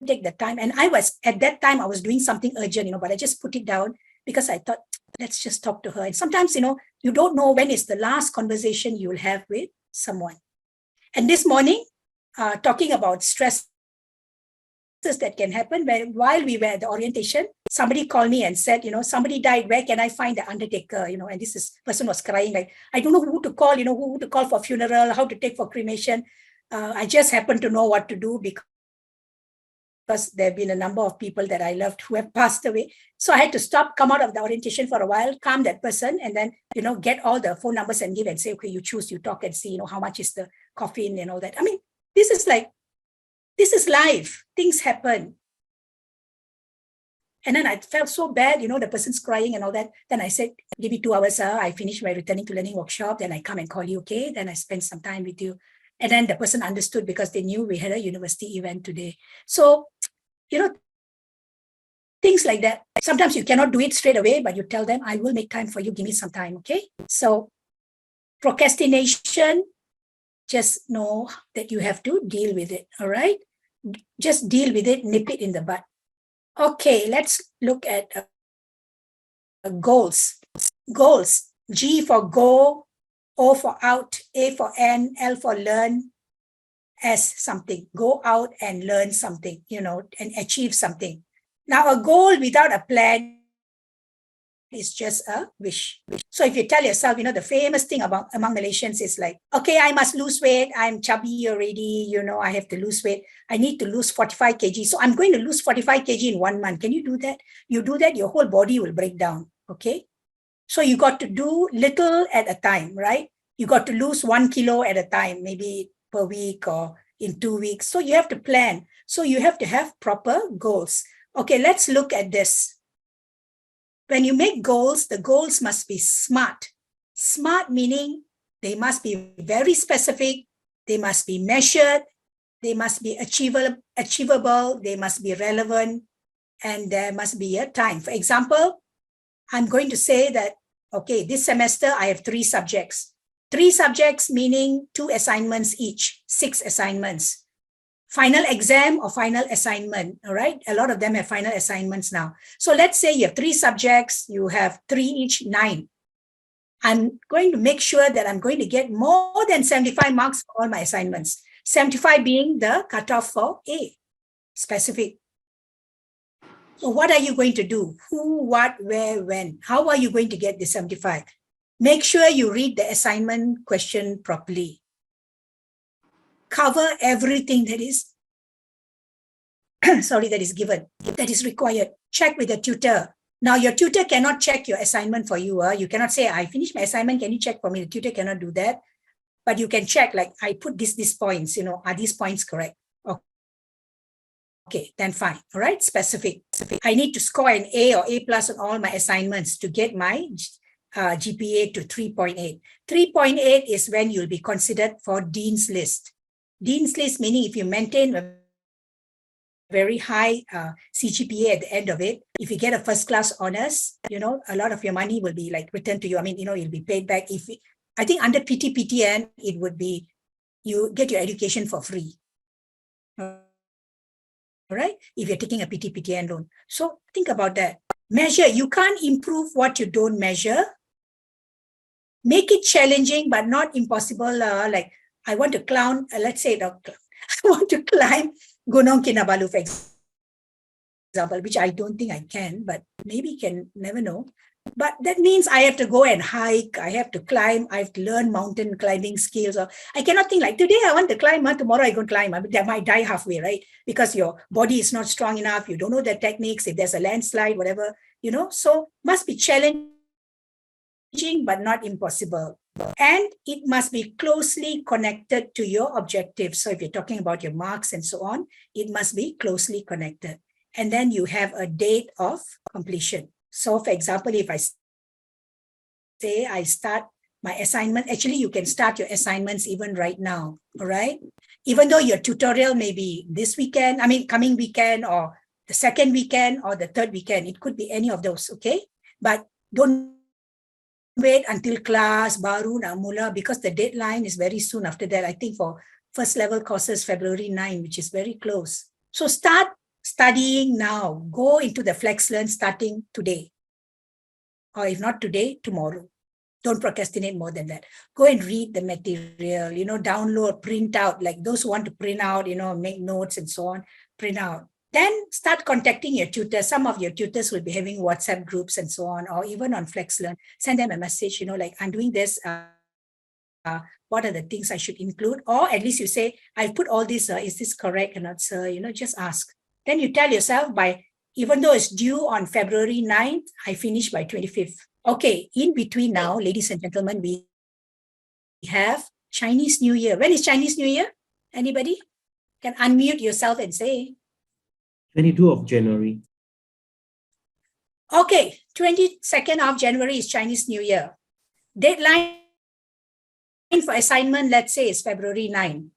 take the time, and at that time I was doing something urgent, but I just put it down because I thought, let's just talk to her. And sometimes, you don't know when is the last conversation you'll have with someone. And this morning, talking about stress that can happen, while we were at the orientation, somebody called me and said, somebody died, where can I find the undertaker? And this person was crying, like, I don't know who to call, who to call for funeral, how to take for cremation. I just happen to know what to do because there have been a number of people that I loved who have passed away. So I had to stop, come out of the orientation for a while, calm that person, and then, get all the phone numbers and give and say, okay, you choose, you talk and see, how much is the coffin and all that. I mean, this is life. Things happen. And then I felt so bad, the person's crying and all that. Then I said, give me 2 hours. I finish my returning to learning workshop. Then I come and call you, okay? Then I spend some time with you. And then the person understood because they knew we had a university event today. So, things like that. Sometimes you cannot do it straight away, but you tell them, I will make time for you. Give me some time, okay? So procrastination, just know that you have to deal with it, all right? Just deal with it, nip it in the bud. Okay, let's look at goals. Goals, G for go, O for out, A for N, L for learn, S something. Go out and learn something, and achieve something. Now, a goal without a plan is just a wish. So if you tell yourself, the famous thing among Malaysians is like, okay, I must lose weight. I'm chubby already. I have to lose weight. I need to lose 45 kg. So I'm going to lose 45 kg in 1 month. Can you do that? You do that, your whole body will break down. Okay. So you got to do little at a time, right? You got to lose 1 kilo at a time, maybe per week or in 2 weeks. So you have to plan. So you have to have proper goals. Okay, let's look at this. When you make goals, the goals must be SMART. SMART meaning they must be very specific, they must be measured, they must be achievable, they must be relevant, and there must be a time. For example, I'm going to say that, okay, this semester I have 3 subjects. 3 subjects meaning 2 assignments each, 6 assignments. Final exam or final assignment, all right? A lot of them have final assignments now. So let's say you have 3 subjects, you have 3 each, 9. I'm going to make sure that I'm going to get more than 75 marks for all my assignments. 75 being the cutoff for A, specific. So what are you going to do? Who, what, where, when? How are you going to get the 75? Make sure you read the assignment question properly. Cover everything that is, that is given, that is required. Check with the tutor. Now, your tutor cannot check your assignment for you. You cannot say, I finished my assignment, can you check for me? The tutor cannot do that. But you can check, like, I put these points, are these points correct? Okay, then fine. All right, specific. I need to score an A or A+ on all my assignments to get my GPA to 3.8. 3.8 is when you'll be considered for Dean's List. Dean's List meaning if you maintain a very high CGPA at the end of it, if you get a first class honors, a lot of your money will be like returned to you. I mean, you'll be paid back. I think under PT-PTN, it would be, you get your education for free. All right, if you're taking a PT-PTN loan. So think about that. Measure. You can't improve what you don't measure. Make it challenging, but not impossible. Like, I want to climb, let's say, I want to climb Gunung Kinabalu, for example, which I don't think I can, but maybe can, never know. But that means I have to go and hike, I have to climb, I have to learn mountain climbing skills. Or I cannot think like, today I want to climb, tomorrow I go climb. I might die halfway, right? Because your body is not strong enough, you don't know the techniques, if there's a landslide, whatever, so must be challenging, but not impossible. And it must be closely connected to your objectives. So if you're talking about your marks and so on, it must be closely connected. And then you have a date of completion. So for example, if I say I start my assignment, actually you can start your assignments even right now, all right? Even though your tutorial may be this weekend, coming weekend, or the second weekend, or the third weekend, it could be any of those, okay? But don't wait until class, baru nak mula, because the deadline is very soon after that. I think for first level courses, February 9, which is very close. So start studying now. Go into the FlexLearn starting today. Or if not today, tomorrow. Don't procrastinate more than that. Go and read the material, download, print out, like those who want to print out, make notes and so on, print out. Then start contacting your tutors. Some of your tutors will be having WhatsApp groups and so on, or even on FlexLearn. Send them a message, like, I'm doing this. What are the things I should include? Or at least you say, I've put all this, is this correct or not, sir? Just ask. Then you tell yourself, even though it's due on February 9th, I finish by 25th. Okay, in between now, ladies and gentlemen, we have Chinese New Year. When is Chinese New Year? Anybody? Can unmute yourself and say. 22 of January. Okay, 22nd of January is Chinese New Year. Deadline for assignment, let's say, is February 9.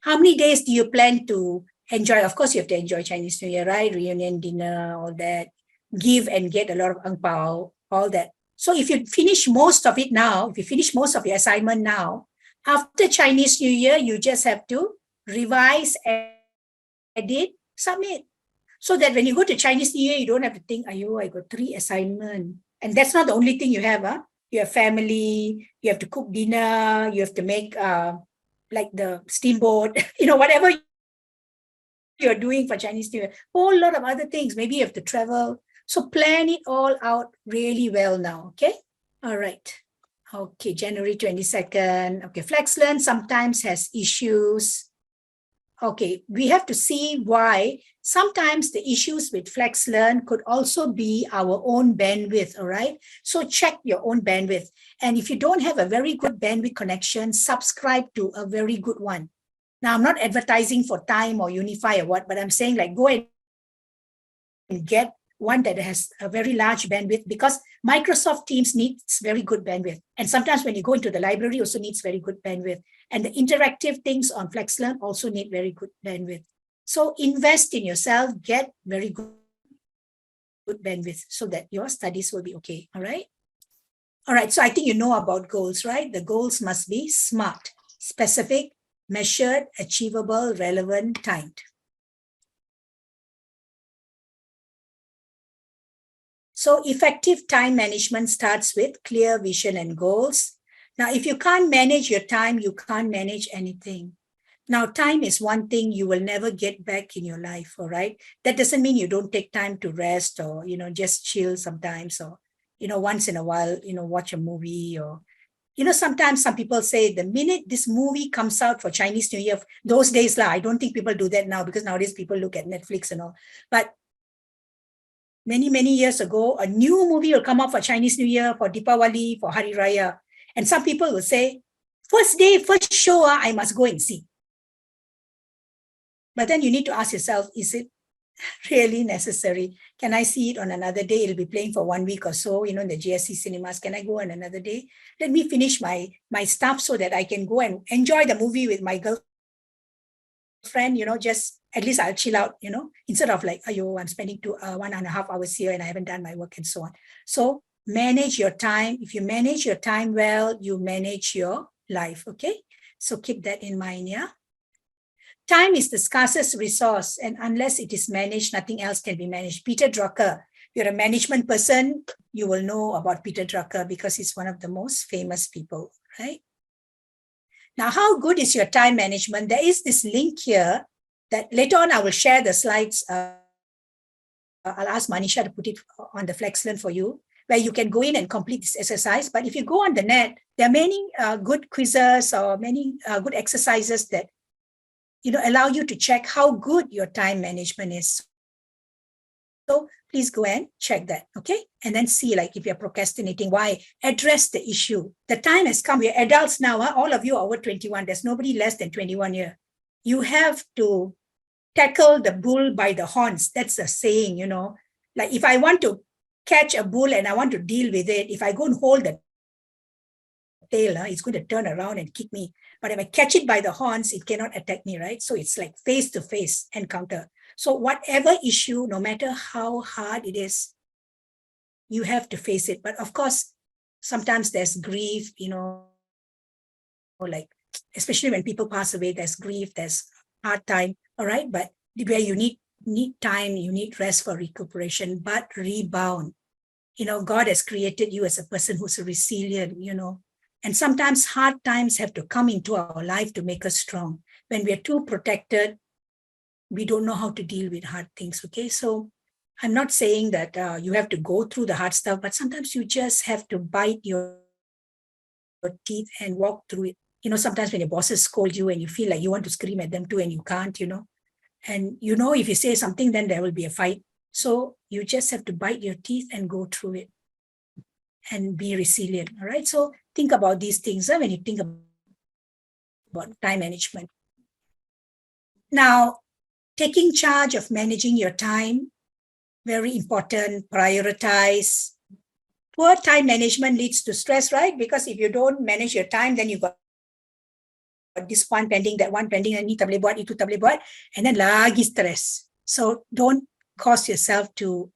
How many days do you plan to enjoy? Of course, you have to enjoy Chinese New Year, right? Reunion dinner, all that. Give and get a lot of ang pao, all that. So if you finish most of it now, if you finish most of your assignment now, after Chinese New Year, you just have to revise, edit, submit. So that when you go to Chinese New Year, you don't have to think, I got 3 assignments. And that's not the only thing you have. You have family, you have to cook dinner, you have to make like the steamboat, whatever you're doing for Chinese New Year. Whole lot of other things. Maybe you have to travel. So plan it all out really well now, okay? All right. Okay, January 22nd. Okay, FlexLearn sometimes has issues. Okay, we have to see why sometimes the issues with FlexLearn could also be our own bandwidth, all right? So check your own bandwidth. And if you don't have a very good bandwidth connection, subscribe to a very good one. Now, I'm not advertising for Time or Unify or what, but I'm saying like go and get one that has a very large bandwidth, because Microsoft Teams needs very good bandwidth. And sometimes when you go into the library, also needs very good bandwidth. And the interactive things on FlexLearn also need very good bandwidth. So invest in yourself, get very good bandwidth so that your studies will be okay, all right? All right, so I think you know about goals, right? The goals must be SMART, specific, measured, achievable, relevant, timed. So effective time management starts with clear vision and goals. Now, if you can't manage your time, you can't manage anything. Now, time is one thing you will never get back in your life, all right? That doesn't mean you don't take time to rest or, just chill sometimes, or, once in a while, watch a movie, or, sometimes some people say the minute this movie comes out for Chinese New Year, those days, I don't think people do that now, because nowadays people look at Netflix and all. But many years ago, a new movie will come out for Chinese New Year, for Deepawali, for Hari Raya. And some people will say, first day, first show, I must go and see. But then you need to ask yourself, is it really necessary? Can I see it on another day? It'll be playing for 1 week or so, in the GSC cinemas. Can I go on another day? Let me finish my stuff so that I can go and enjoy the movie with my girlfriend, just at least I'll chill out, instead of like, I'm spending 1.5 hours here and I haven't done my work and so on. So manage your time. If you manage your time well, you manage your life, okay? So keep that in mind, yeah? Time is the scarcest resource, and unless it is managed, nothing else can be managed. Peter Drucker, if you're a management person, you will know about Peter Drucker because he's one of the most famous people, right? Now, how good is your time management? There is this link here that later on I will share the slides. I'll ask Manisha to put it on the FlexLearn for you, where you can go in and complete this exercise. But if you go on the net, there are many good quizzes or many good exercises that allow you to check how good your time management is. So please go and check that, okay? And then see, like, if you're procrastinating, why? Address the issue. The time has come. We're adults now. All of you are over 21. There's nobody less than 21 here. You have to tackle the bull by the horns. That's a saying, Like, if I want to catch a bull and I want to deal with it, if I go and hold the tail, it's going to turn around and kick me. But if I catch it by the horns, it cannot attack me, right? So it's like face-to-face encounter. So whatever issue, no matter how hard it is, you have to face it. But of course, sometimes there's grief, like, especially when people pass away, there's grief, there's hard time, all right? But where you need time, you need rest for recuperation, but rebound. God has created you as a person who's resilient, and sometimes hard times have to come into our life to make us strong. When we're too protected, we don't know how to deal with hard things, okay? So I'm not saying that you have to go through the hard stuff, but sometimes you just have to bite your teeth and walk through it. Sometimes when your bosses scold you and you feel like you want to scream at them too and you can't, and if you say something, then there will be a fight. So you just have to bite your teeth and go through it and be resilient, all right? So think about these things when you think about time management. Now, taking charge of managing your time, very important, prioritize. Poor time management leads to stress, right? Because if you don't manage your time, then you've got this one pending, that one pending, and itu tak boleh buat, and then lagi stress. So don't cause yourself to,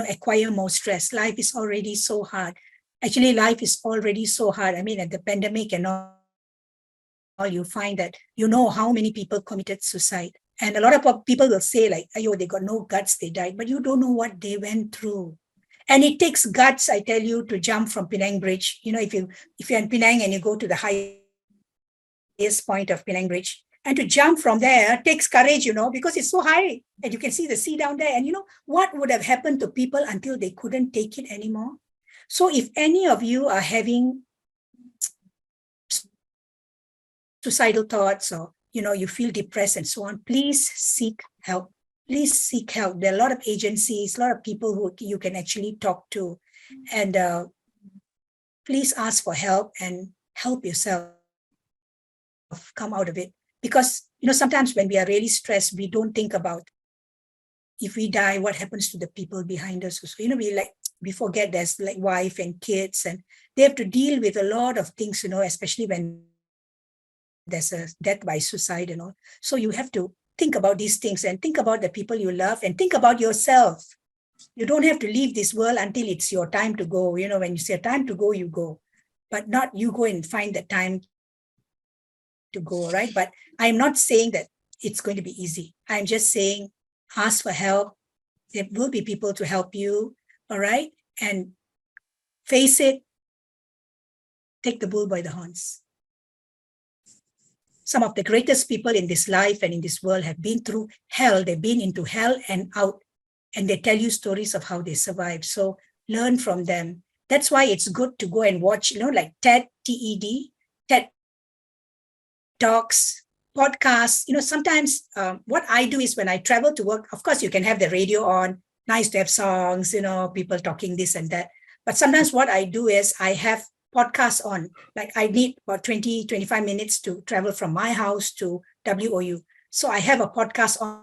acquire more stress. Life is already so hard. Actually, life is already so hard. I mean, at the pandemic and all, you find that how many people committed suicide. And a lot of people will say like, they got no guts, they died. But you don't know what they went through. And it takes guts, I tell you, to jump from Penang Bridge. If you're in Penang and you go to the highest point of Penang Bridge, and to jump from there takes courage, because it's so high and you can see the sea down there. And what would have happened to people until they couldn't take it anymore? So if any of you are having suicidal thoughts or, you feel depressed and so on, please seek help. please seek help. There are a lot of agencies, a lot of people who you can actually talk to, and please ask for help and help yourself come out of it. Because, sometimes when we are really stressed, we don't think about if we die, what happens to the people behind us. So, we forget there's like wife and kids, and they have to deal with a lot of things, especially when there's a death by suicide and all. So you have to think about these things and think about the people you love and think about yourself. You don't have to leave this world until it's your time to go. When you say time to go, you go, but not you go and find the time to go, right? But I'm not saying that it's going to be easy. I'm just saying ask for help. There will be people to help you, all right? And face it. Take the bull by the horns. Some of the greatest people in this life and in this world have been through hell. They've been into hell and out, and they tell you stories of how they survived. So learn from them. That's why it's good to go and watch, like TED, T-E-D, TED Talks, podcasts. Sometimes what I do is when I travel to work, of course, you can have the radio on. Nice to have songs, people talking this and that. But sometimes what I do is I have podcasts on. Like I need about 20, 25 minutes to travel from my house to WOU. So I have a podcast on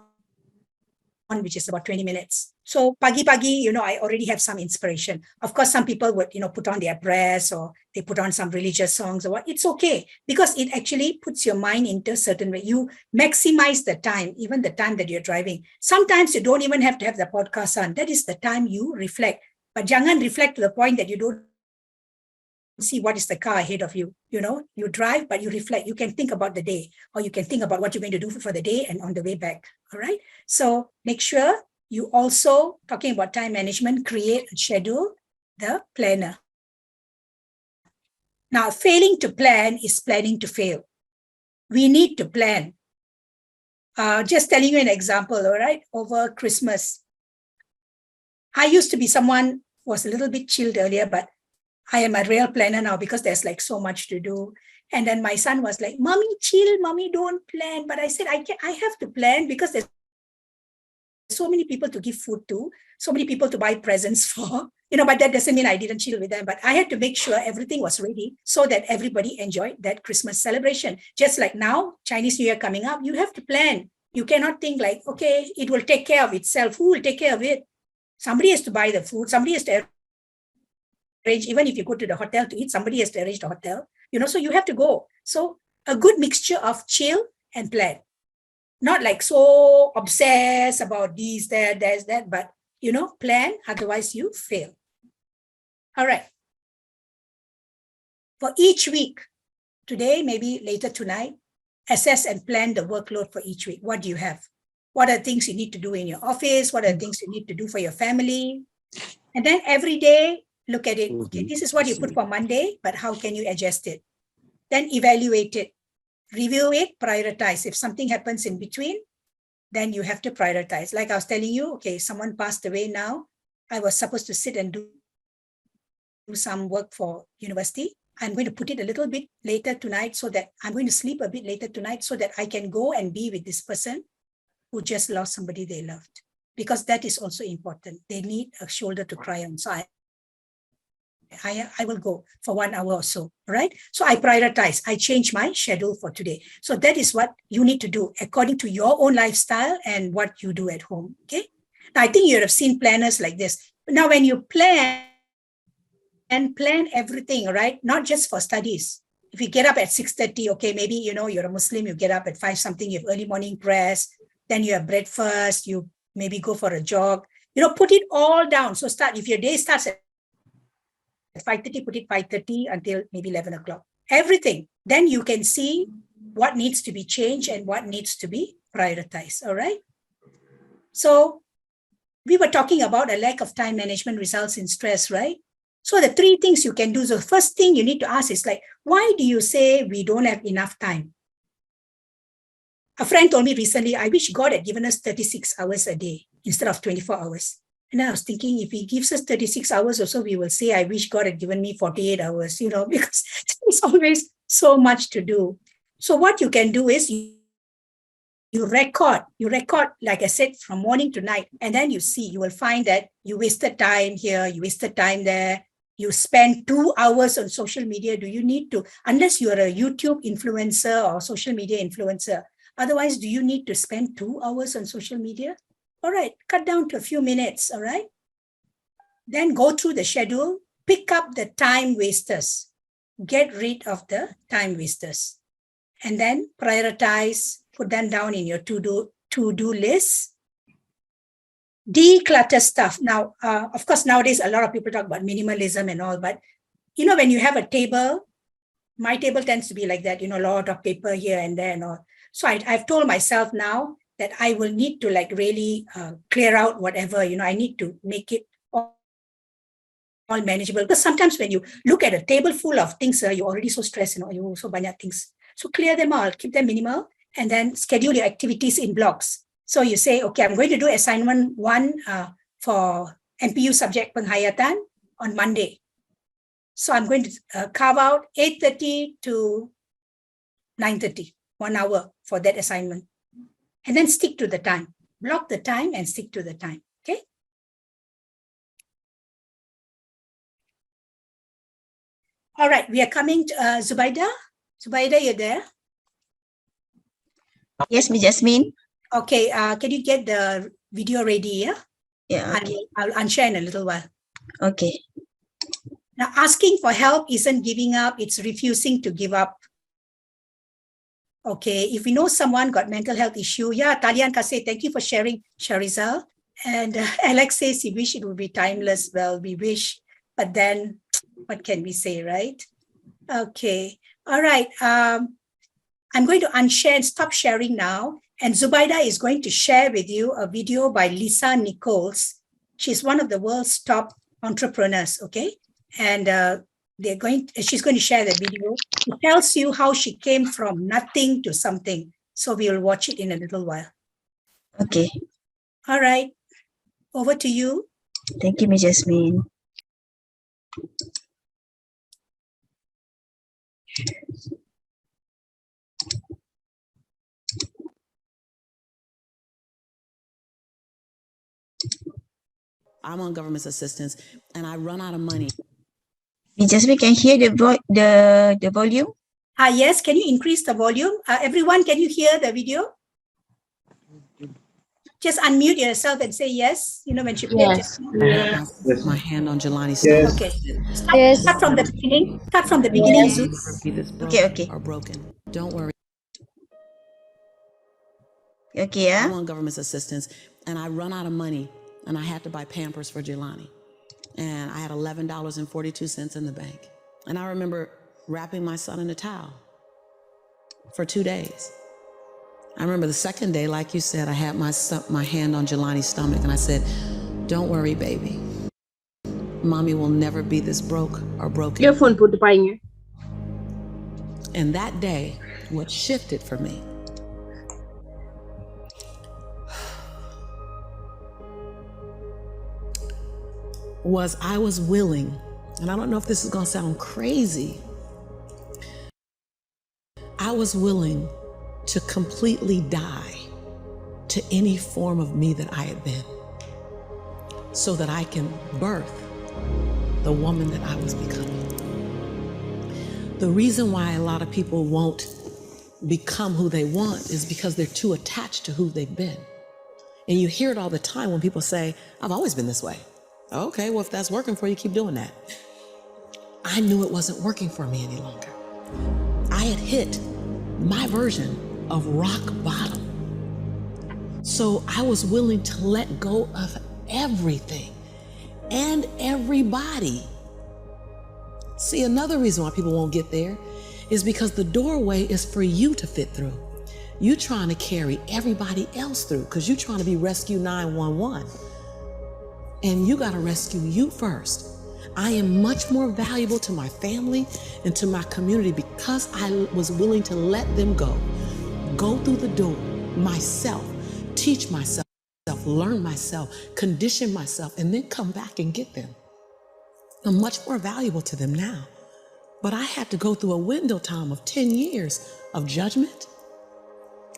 which is about 20 minutes. So pagi-pagi, I already have some inspiration. Of course, some people would, put on their prayers or they put on some religious songs or what. It's okay because it actually puts your mind into a certain way. You maximize the time, even the time that you're driving. Sometimes you don't even have to have the podcast on. That is the time you reflect. But jangan reflect to the point that you don't see what is the car ahead of you. You drive, but you reflect. You can think about the day, or you can think about what you're going to do for the day and on the way back. All right. So make sure you also, talking about time management, create and schedule the planner. Now, failing to plan is planning to fail. We need to plan. Just telling you an example, all right, over Christmas. I used to be someone who was a little bit chilled earlier, but I am a real planner now because there's like so much to do. And then my son was like, Mommy, chill, Mommy, don't plan. But I said, I have to plan because there's so many people to give food to, so many people to buy presents for, but that doesn't mean I didn't chill with them. But I had to make sure everything was ready so that everybody enjoyed that Christmas celebration. Just like now, Chinese New Year coming up, you have to plan. You cannot think like, okay, it will take care of itself. Who will take care of it? Somebody has to buy the food. Somebody has to arrange. Even if you go to the hotel to eat, somebody has to arrange the hotel. So you have to go. So a good mixture of chill and plan. Not like so obsessed about this, that, there's that, but, plan, otherwise you fail. All right. For each week, today, maybe later tonight, assess and plan the workload for each week. What do you have? What are the things you need to do in your office? What are the things you need to do for your family? And then every day, look at it. Okay, this is what you put for Monday, but how can you adjust it? Then evaluate it. Review it, prioritize. If something happens in between, then you have to prioritize. Like I was telling you, okay, someone passed away now. I was supposed to sit and do some work for university. I'm going to put it a little bit later tonight so that I'm going to sleep a bit later tonight so that I can go and be with this person who just lost somebody they loved. Because that is also important. They need a shoulder to cry on. So I will go for 1 hour or so, right? So I prioritize. I change my schedule for today. So that is what you need to do according to your own lifestyle and what you do at home, okay? Now, I think you have seen planners like this. Now, when you plan everything, right? Not just for studies. If you get up at 6:30, okay, maybe, you're a Muslim, you get up at 5 something, you have early morning prayers, then you have breakfast, you maybe go for a jog, put it all down. So if your day starts at 5:30, put it 5:30 until maybe 11 o'clock. Everything. Then you can see what needs to be changed and what needs to be prioritized. All right. So we were talking about a lack of time management results in stress, right? So the 3 things you can do. So the first thing you need to ask is like, why do you say we don't have enough time? A friend told me recently, I wish God had given us 36 hours a day instead of 24 hours. And I was thinking, if he gives us 36 hours or so, we will say, I wish God had given me 48 hours, because there's always so much to do. So what you can do is you record, like I said, from morning to night, and then you will find that you wasted time here, you wasted time there, you spend 2 hours on social media. Do you need to, unless you're a YouTube influencer or social media influencer, otherwise, do you need to spend 2 hours on social media? All right, cut down to a few minutes, all right? Then go through the schedule, pick up the time wasters, get rid of the time wasters, and then prioritize, put them down in your to-do list. Declutter stuff. Now, of course, nowadays, a lot of people talk about minimalism and all, but when you have a table, my table tends to be like that, a lot of paper here and there and all. So I've told myself now that I will need to like really clear out whatever, I need to make it all manageable. Because sometimes when you look at a table full of things, you're already so stressed, you so banyak things. So clear them all, keep them minimal, and then schedule your activities in blocks. So you say, okay, I'm going to do assignment 1 for MPU subject penghayatan on Monday. So I'm going to carve out 8:30 to 9:30, 1 hour for that assignment. And then stick to the time. Block the time and stick to the time, okay? All right, we are coming to Zubaida. Zubaida, you're there? Yes, Miss Jasmine. Okay, can you get the video ready, yeah? Yeah, okay. I'll unshare in a little while. Okay. Now, asking for help isn't giving up, it's refusing to give up. Okay, if we know someone got mental health issue, yeah, Talian Kase, thank you for sharing, Sharizal. And Alex says he wish it would be timeless. Well, we wish, but then what can we say, right? Okay, all right. I'm going to unshare and stop sharing now. And Zubaida is going to share with you a video by Lisa Nichols. She's one of the world's top entrepreneurs, okay? And she's going to share the video. It tells you how she came from nothing to something. So we will watch it in a little while. Okay. All right, over to you. Thank you, Miss Jasmine. I'm on government assistance and I run out of money. Miss Jasmine, can you hear the volume? Yes, can you increase the volume? Everyone, can you hear the video? Just unmute yourself and say yes. When she plays. Yes. My hand on Jelani's Yes. Okay. Start from the beginning. Start from the beginning, Zeus. Okay. Or broken. Don't worry. Okay, yeah? I'm on government assistance and I run out of money and I had to buy Pampers for Jelani. And I had $11.42 in the bank. And I remember wrapping my son in a towel for 2 days. I remember the second day, like you said, I had my hand on Jelani's stomach and I said, don't worry, baby. Mommy will never be this broke or broken. Your phone put the pioneer. And that day, what shifted for me was I was willing, and I don't know if this is gonna sound crazy, I was willing to completely die to any form of me that I had been so that I can birth the woman that I was becoming. The reason why a lot of people won't become who they want is because they're too attached to who they've been. And you hear it all the time when people say, I've always been this way. Okay, well, if that's working for you, keep doing that. I knew it wasn't working for me any longer. I had hit my version of rock bottom. So I was willing to let go of everything and everybody. See, another reason why people won't get there is because the doorway is for you to fit through. You trying to carry everybody else through because you're trying to be Rescue 911. And you got to rescue you first. I am much more valuable to my family and to my community because I was willing to let them go through the door myself, teach myself, learn myself, condition myself, and then come back and get them. I'm much more valuable to them now. But I had to go through a window time of 10 years of judgment,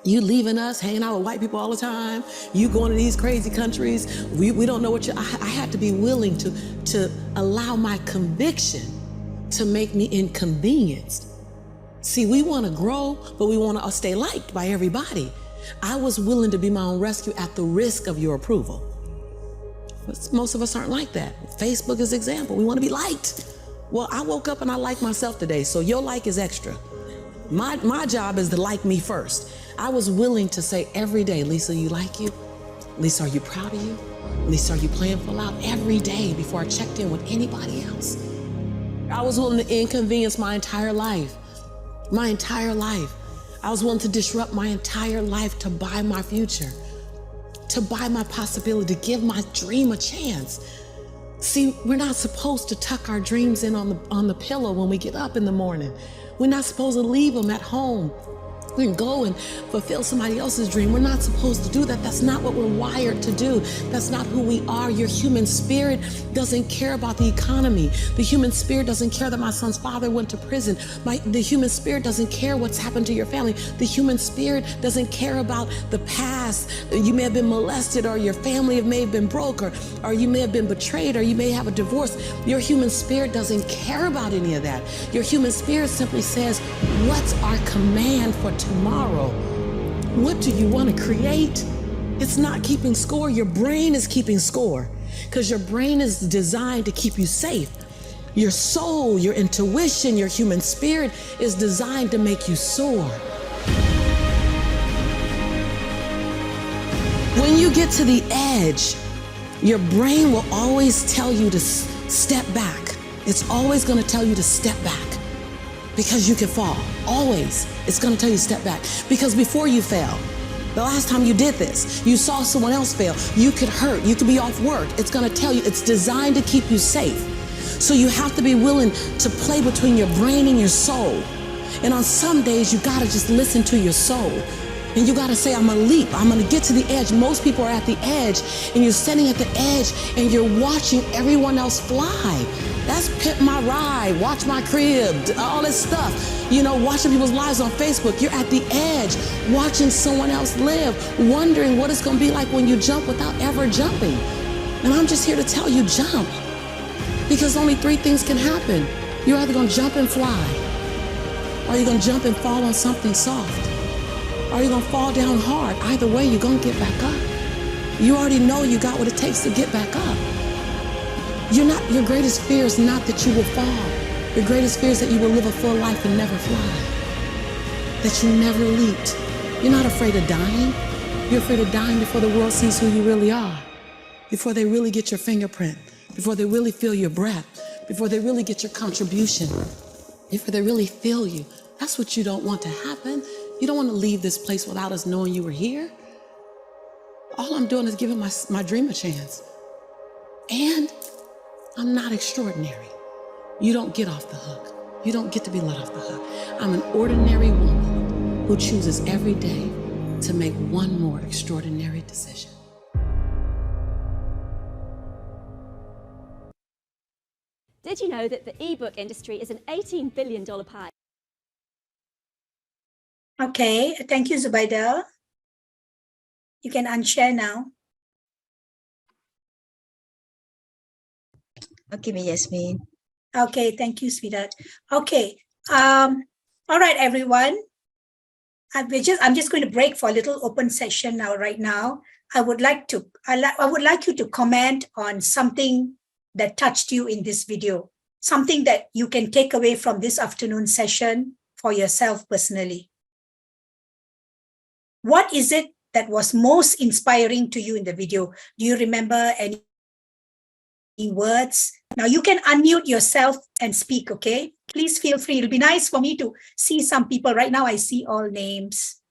You leaving us, hanging out with white people all the time. You going to these crazy countries. We don't know what you. I had to be willing to allow my conviction to make me inconvenienced. See, we want to grow, but we want to stay liked by everybody. I was willing to be my own rescue at the risk of your approval. But most of us aren't like that. Facebook is an example. We want to be liked. Well, I woke up and I like myself today, so your like is extra. My job is to like me first. I was willing to say every day, Lisa, you like you? Lisa, are you proud of you? Lisa, are you playing full out? Every day before I checked in with anybody else. I was willing to inconvenience my entire life. My entire life. I was willing to disrupt my entire life to buy my future, to buy my possibility, to give my dream a chance. See, we're not supposed to tuck our dreams in on the pillow when we get up in the morning. We're not supposed to leave them at home. We can go and fulfill somebody else's dream. We're not supposed to do that. That's not what we're wired to do. That's not who we are. Your human spirit doesn't care about the economy. The human spirit doesn't care that my son's father went to prison. The human spirit doesn't care what's happened to your family. The human spirit doesn't care about the past. You may have been molested, or your family may have been broke, or you may have been betrayed, or you may have a divorce. Your human spirit doesn't care about any of that. Your human spirit simply says, what's our command for tomorrow? What do you want to create? It's not keeping score. Your brain is keeping score, because your brain is designed to keep you safe. Your soul, your intuition, your human spirit is designed to make you soar. When you get to the edge, your brain will always tell you to step back. It's always going to tell you to step back. Because you can fall, always. It's gonna tell you to step back. Because before you fell, the last time you did this, you saw someone else fail. You could hurt, you could be off work. It's gonna tell you, it's designed to keep you safe. So you have to be willing to play between your brain and your soul. And on some days, you gotta just listen to your soul. And you gotta say, I'm gonna leap, I'm gonna get to the edge. Most people are at the edge, and you're standing at the edge, and you're watching everyone else fly. That's Pimp My Ride, Watch My Crib, all this stuff. You know, watching people's lives on Facebook. You're at the edge, watching someone else live, wondering what it's gonna be like when you jump without ever jumping. And I'm just here to tell you, jump. Because only three things can happen. You're either gonna jump and fly, or you're gonna jump and fall on something soft, or you're gonna fall down hard. Either way, you're gonna get back up. You already know you got what it takes to get back up. Your greatest fear is not that you will fall. Your greatest fear is that you will live a full life and never fly. That you never leaped. You're not afraid of dying. You're afraid of dying before the world sees who you really are. Before they really get your fingerprint. Before they really feel your breath. Before they really get your contribution. Before they really feel you. That's what you don't want to happen. You don't want to leave this place without us knowing you were here. All I'm doing is giving my dream a chance. And I'm not extraordinary. You don't get off the hook. You don't get to be let off the hook. I'm an ordinary woman who chooses every day to make one more extraordinary decision. Did you know that the ebook industry is an $18 billion pie? Okay, thank you, Zubaida. You can unshare now. Okay, Miss Jasmine. Okay, thank you, sweetheart. Okay, all right, everyone. I'm just going to break for a little open session now. Right now, I would like you to comment on something that touched you in this video, something that you can take away from this afternoon session for yourself personally. What is it that was most inspiring to you in the video? Do you remember any words? Now you can unmute yourself and speak, okay? Please feel free. It'll be nice for me to see some people. Right now I see all names.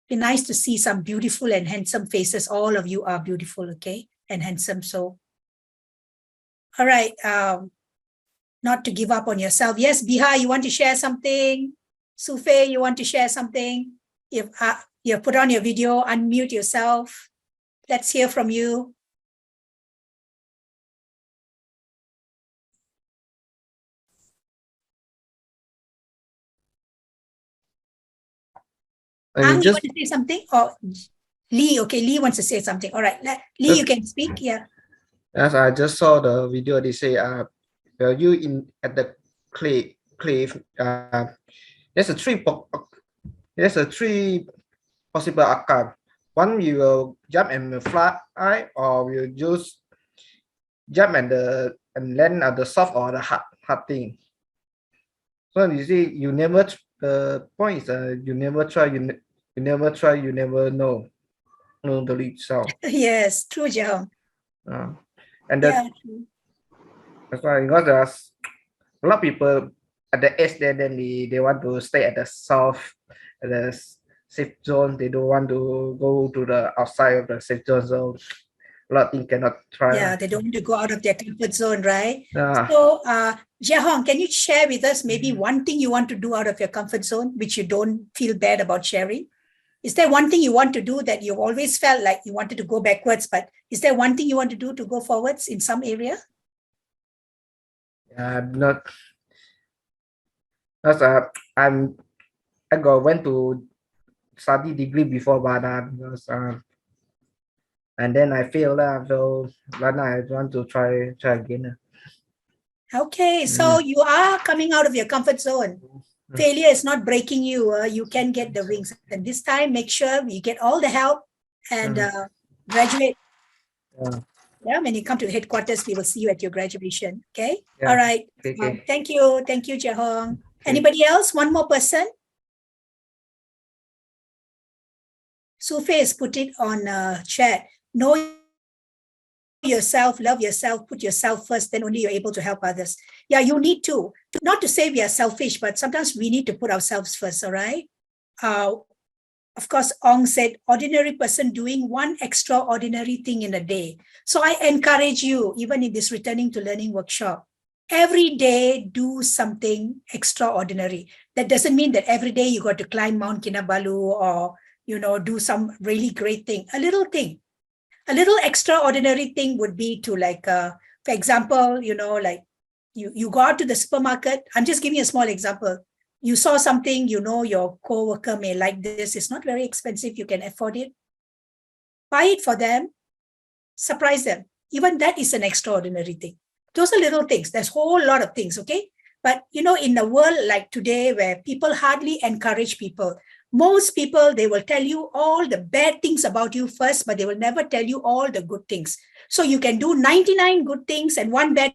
It'll be nice to see some beautiful and handsome faces. All of you are beautiful, okay? And handsome, so. All right, not to give up on yourself. Yes, Biha, you want to share something? Sufe, you want to share something? You've put on your video, unmute yourself. Let's hear from you. And Ang, it you just want to say something? Or Lee, okay, Lee wants to say something. All right, Lee, you can speak. Yeah. as I just saw the video, they say well, you in at the cliff there's a three possible outcome. One, you will jump and fly, or you just jump and land at the soft or the hard thing. So you see, the point is you never try, you never try, you never know the result. Yes, true, Jahong. And Yeah, true. that's why, because there's a lot of people at the edge there, then they want to stay at the soft, at the safe zone. They don't want to go to the outside of the safe zone. So a lot of things cannot try. Yeah, they don't want to go out of their comfort zone, right? Yeah. So, Jahong, can you share with us maybe one thing you want to do out of your comfort zone, which you don't feel bad about sharing? Is there one thing you want to do that you've always felt like you wanted to go backwards, but is there one thing you want to do to go forwards in some area? Not. Because went to study degree before, but because, and then I failed. So right now I want to try again. Okay, so you are coming out of your comfort zone. Failure is not breaking you. You can get the wings. And this time, make sure you get all the help and graduate. Yeah, when you come to the headquarters, we will see you at your graduation. Okay. Yeah. All right. Okay. Thank you. Thank you, Jahong. Anybody else? One more person? Sufe has put it on chat. Know yourself, love yourself, put yourself first, then only you're able to help others. Yeah, you need to. Not to say we are selfish, but sometimes we need to put ourselves first, all right? Of course, Ong said, ordinary person doing one extraordinary thing in a day. So I encourage you, even in this returning to learning workshop, every day do something extraordinary. That doesn't mean that every day you got to climb Mount Kinabalu or, do some really great thing. A little thing. A little extraordinary thing would be to for example, like you go out to the supermarket. I'm just giving you a small example. You saw something, your co-worker may like this. It's not very expensive. You can afford it. Buy it for them. Surprise them. Even that is an extraordinary thing. Those are little things. There's a whole lot of things, okay? But, in a world like today where people hardly encourage people, most people, they will tell you all the bad things about you first, but they will never tell you all the good things. So you can do 99 good things and one bad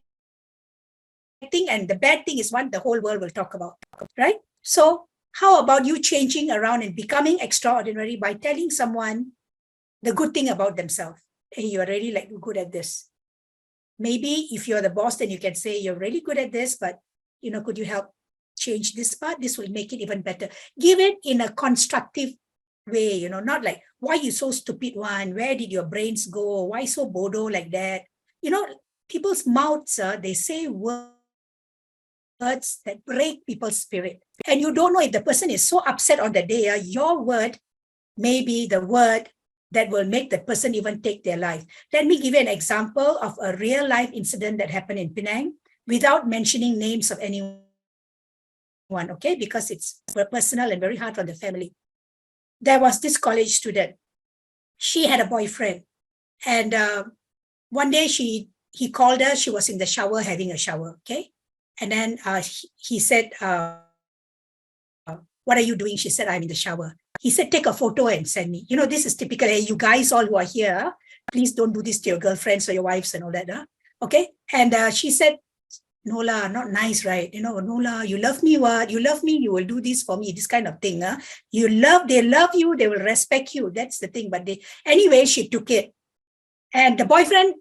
thing, and the bad thing is one the whole world will talk about, right? So how about you changing around and becoming extraordinary by telling someone the good thing about themselves? Hey, you're really good at this. Maybe if you're the boss, then you can say, you're really good at this, but could you help change this part? This will make it even better. Give it in a constructive way, not like, why you so stupid one? Where did your brains go? Why so bodo like that? People's mouths, they say words that break people's spirit. And you don't know if the person is so upset on the day, your word may be the word that will make the person even take their life. Let me give you an example of a real life incident that happened in Penang without mentioning names of anyone, okay? Because it's personal and very hard on the family. There was this college student. She had a boyfriend. And one day he called her. She was in the shower, having a shower, okay? And then he said, what are you doing? She said, I'm in the shower. He said, take a photo and send me. This is typical. Hey, you guys all who are here, please don't do this to your girlfriends or your wives and all that. Okay? And she said, Nola, not nice, right? Nola, you love me, what? You love me, you will do this for me, this kind of thing. They love you, they will respect you. That's the thing. But anyway, she took it. And the boyfriend,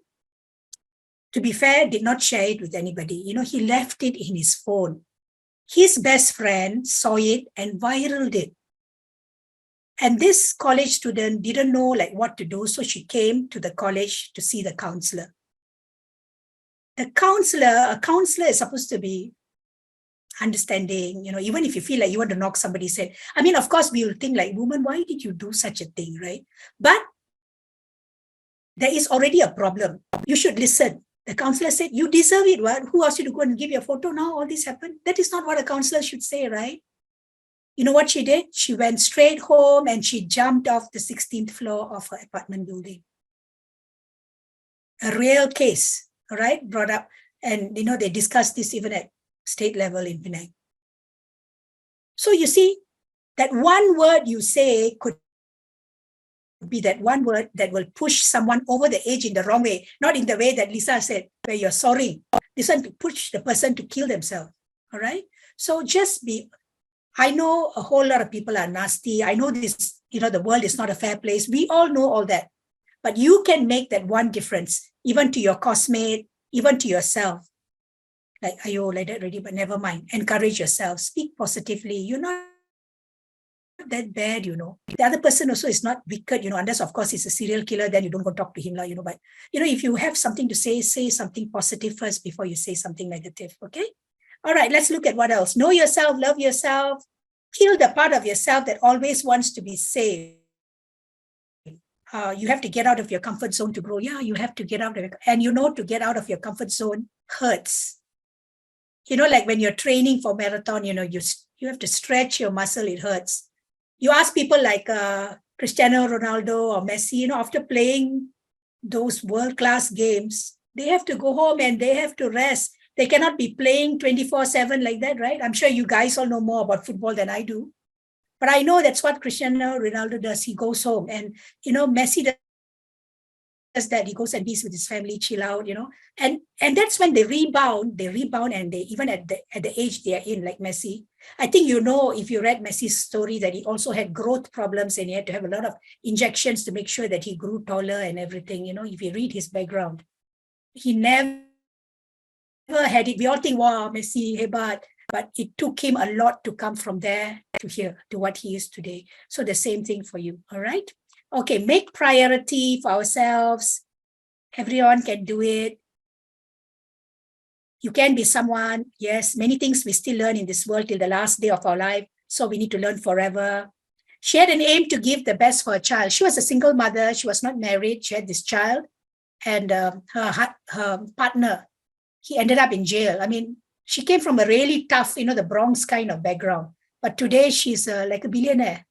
to be fair, did not share it with anybody. He left it in his phone. His best friend saw it and viraled it. And this college student didn't know what to do. So she came to the college to see the counselor. A counselor is supposed to be understanding, even if you feel like you want to knock somebody's head. I mean, of course, we will think woman, why did you do such a thing, right? But there is already a problem. You should listen. The counselor said, you deserve it, what? Who asked you to go and give your photo now? All this happened. That is not what a counselor should say, right? You know what she did? She went straight home and she jumped off the 16th floor of her apartment building. A real case, all right, brought up. And, they discussed this even at state level in Penang. So you see, that one word you say could be that one word that will push someone over the edge in the wrong way, not in the way that Lisa said, where you're sorry. This one to push the person to kill themselves, all right? So just be, I know a whole lot of people are nasty. I know this, the world is not a fair place. We all know all that. But you can make that one difference, even to your cosmate, even to yourself. Like, like that already, but never mind. Encourage yourself. Speak positively. You're not that bad, The other person also is not wicked, unless, of course, he's a serial killer, then you don't go talk to him, But, if you have something to say something positive first before you say something negative, okay? All right, let's look at what else. Know yourself, love yourself, kill the part of yourself that always wants to be saved. You have to get out of your comfort zone to grow. Yeah, you have to get out of it. And to get out of your comfort zone hurts. Like when you're training for marathon, you have to stretch your muscle, it hurts. You ask people like Cristiano Ronaldo or Messi, after playing those world-class games, they have to go home and they have to rest. They cannot be playing 24/7 like that, right? I'm sure you guys all know more about football than I do. But I know that's what Cristiano Ronaldo does. He goes home. And, Messi does that. He goes and be with his family, chill out, And that's when they rebound, and they, even at the age they are in, like Messi. I think if you read Messi's story, that he also had growth problems and he had to have a lot of injections to make sure that he grew taller and everything, if you read his background. He never had it. We all think, wow, Messi, hebat. But it took him a lot to come from there to here, to what he is today. So the same thing for you, all right? Okay, make priority for ourselves. Everyone can do it. You can be someone. Yes, many things we still learn in this world till the last day of our life. So we need to learn forever. She had an aim to give the best for her child. She was a single mother. She was not married. She had this child. And her partner, he ended up in jail. I mean, she came from a really tough, the Bronx kind of background. But today she's like a billionaire.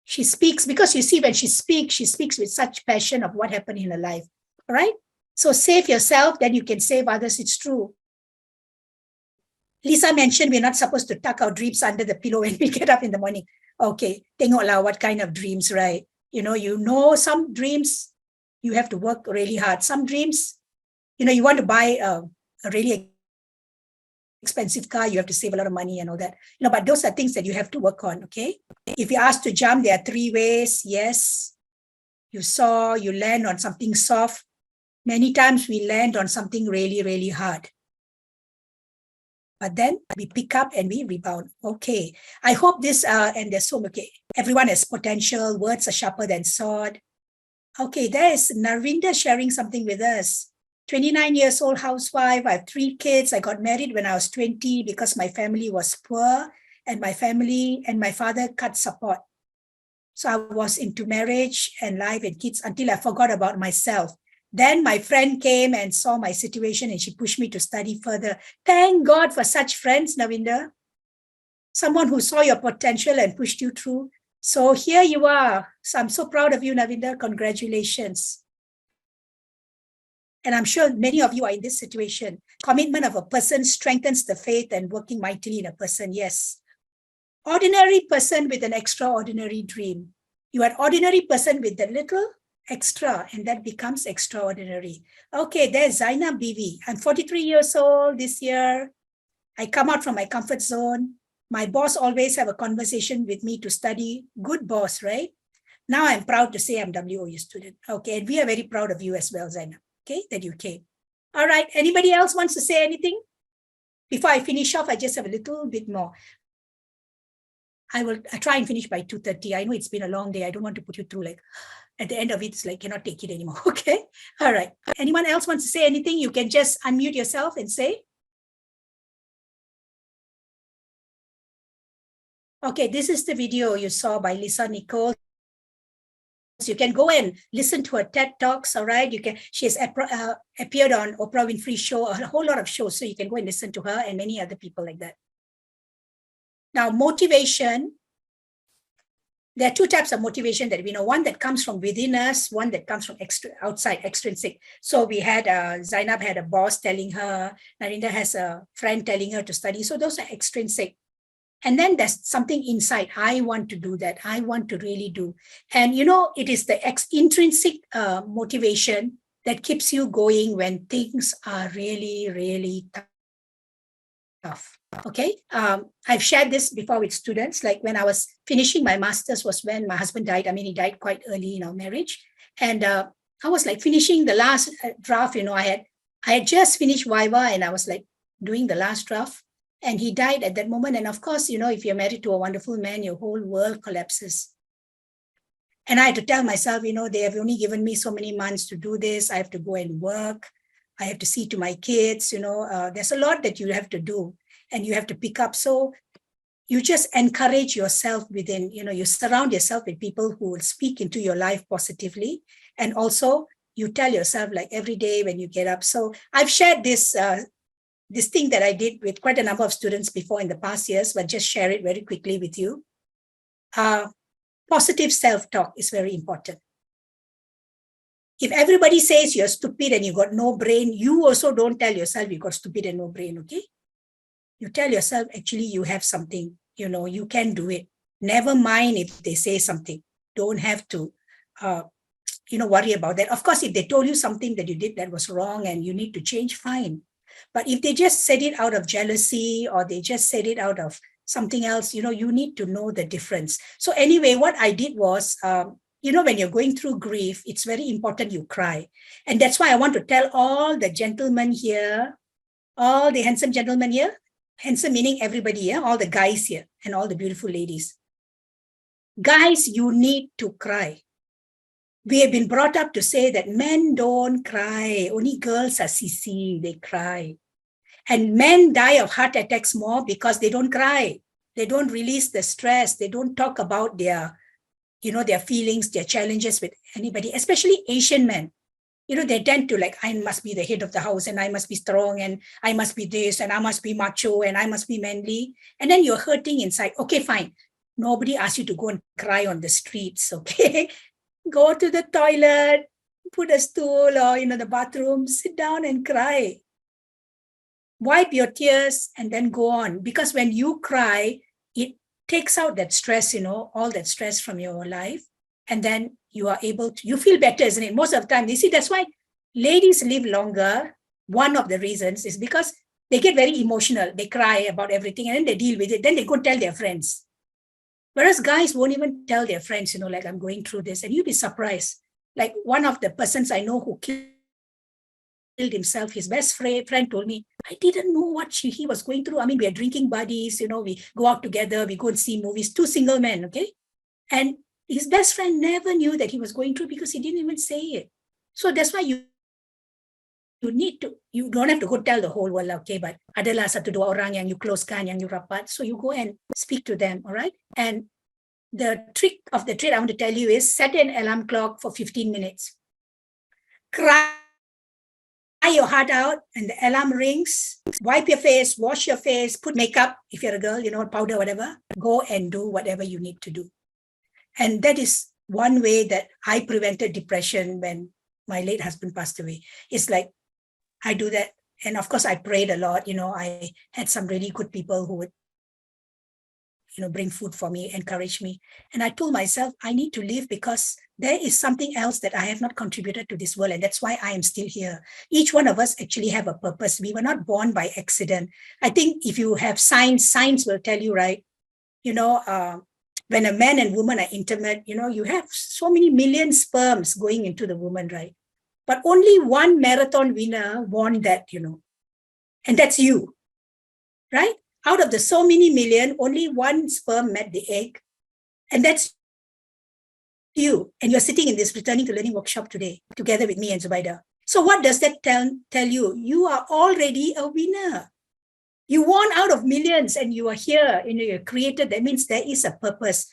She speaks, because you see, when she speaks with such passion of what happened in her life. All right? So save yourself, then you can save others. It's true. Lisa mentioned we're not supposed to tuck our dreams under the pillow when we get up in the morning. Okay, tengoklah what kind of dreams, right? Some dreams, you have to work really hard. Some dreams, you want to buy a really expensive car, you have to save a lot of money and all that. But those are things that you have to work on, okay? If you're asked to jump, there are 3 ways. Yes, you land on something soft. Many times we land on something really, really hard. But then we pick up and we rebound. Okay, I hope this, and there's okay. Everyone has potential. Words are sharper than sword. Okay, there is Narvinda sharing something with us. 29 years old housewife. I have 3 kids. I got married when I was 20 because my family was poor and my father cut support. So I was into marriage and life and kids until I forgot about myself. Then my friend came and saw my situation and she pushed me to study further. Thank God for such friends, Navinda. Someone who saw your potential and pushed you through. So here you are. So I'm so proud of you, Navinda. Congratulations. And I'm sure many of you are in this situation. Commitment of a person strengthens the faith and working mightily in a person. Yes. Ordinary person with an extraordinary dream. You are an ordinary person with a little extra, and that becomes extraordinary. Okay, there's Zainab Bibi. I'm 43 years old this year. I come out from my comfort zone. My boss always have a conversation with me to study. Good boss, right? Now I'm proud to say I'm WOU student. Okay, and we are very proud of you as well, Zainab. Okay, that you came. All right, anybody else wants to say anything? Before I finish off, I just have a little bit more. I try and finish by 2:30. I know it's been a long day. I don't want to put you through at the end of it, it's cannot take it anymore. Okay. All right. Anyone else wants to say anything? You can just unmute yourself and say. Okay. This is the video you saw by Lisa Nichols. You can go and listen to her TED Talks. All right. She has appeared on Oprah Winfrey Show, a whole lot of shows. So you can go and listen to her and many other people like that. Now, motivation there are two types of motivation that we know, one that comes from within us, one that comes from outside, extrinsic. So we had Zainab had a boss telling her, Narinda has a friend telling her to study. So those are extrinsic. And then there's something inside. I want to do that. I want to really do. And it is the intrinsic motivation that keeps you going when things are really, really tough. Okay. I've shared this before with students. Like when I was finishing my master's was when my husband died. I mean, he died quite early in our marriage. And I was like finishing the last draft. I had just finished Viva and I was like doing the last draft. And he died at that moment. And of course, if you're married to a wonderful man, your whole world collapses. And I had to tell myself, they have only given me so many months to do this. I have to go and work. I have to see to my kids, there's a lot that you have to do and you have to pick up. So you just encourage yourself within, you surround yourself with people who will speak into your life positively. And also you tell yourself like every day when you get up. So I've shared this thing that I did with quite a number of students before in the past years, but just share it very quickly with you. Positive self-talk is very important. If everybody says you're stupid and you got no brain, you also don't tell yourself you got stupid and no brain, okay? You tell yourself, actually, you have something, you can do it. Never mind if they say something. Don't have to, worry about that. Of course, if they told you something that you did that was wrong and you need to change, fine. But if they just said it out of jealousy or they just said it out of something else, you need to know the difference. So anyway, what I did was, when you're going through grief, it's very important you cry. And that's why I want to tell all the gentlemen here, all the handsome gentlemen here, handsome meaning everybody here, all the guys here and all the beautiful ladies. Guys, you need to cry. We have been brought up to say that men don't cry. Only girls are sissy, they cry. And men die of heart attacks more because they don't cry. They don't release the stress. They don't talk about their feelings, their challenges with anybody, especially Asian men. They tend to like, I must be the head of the house and I must be strong and I must be this and I must be macho and I must be manly. And then you're hurting inside. Okay, fine. Nobody asks you to go and cry on the streets, okay? Go to the toilet, put a stool or, the bathroom, sit down and cry. Wipe your tears and then go on. Because when you cry, it takes out that stress, all that stress from your life. And then you are able to, you feel better, isn't it? Most of the time, you see, that's why ladies live longer. One of the reasons is because they get very emotional. They cry about everything and then they deal with it. Then they go tell their friends. Whereas guys won't even tell their friends, like I'm going through this. And you'd be surprised. Like one of the persons I know who killed himself, his best friend told me, I didn't know what he was going through. I mean, we are drinking buddies, we go out together, we go and see movies, two single men, okay? And his best friend never knew that he was going through because he didn't even say it. So that's why you don't have to go tell the whole world, okay, but adalah satu dua orang yang you closekan, yang you rapat. So you go and speak to them, all right? And the trick of the trade I want to tell you is set an alarm clock for 15 minutes. Cry your heart out and the alarm rings. Wipe your face, wash your face, put makeup, if you're a girl, powder, whatever. Go and do whatever you need to do. And that is one way that I prevented depression when my late husband passed away. It's like, I do that. And of course, I prayed a lot. I had some really good people who would, bring food for me, encourage me. And I told myself, I need to live because there is something else that I have not contributed to this world. And that's why I am still here. Each one of us actually have a purpose. We were not born by accident. I think if you have science will tell you, right? When a man and woman are intimate, you have so many million sperms going into the woman, right? But only one marathon winner won that, and that's you, right? Out of the so many million, only one sperm met the egg, and that's you. And you're sitting in this Returning to Learning workshop today, together with me and Zubaida. So what does that tell you? You are already a winner. You won out of millions and you are here, you're created. That means there is a purpose,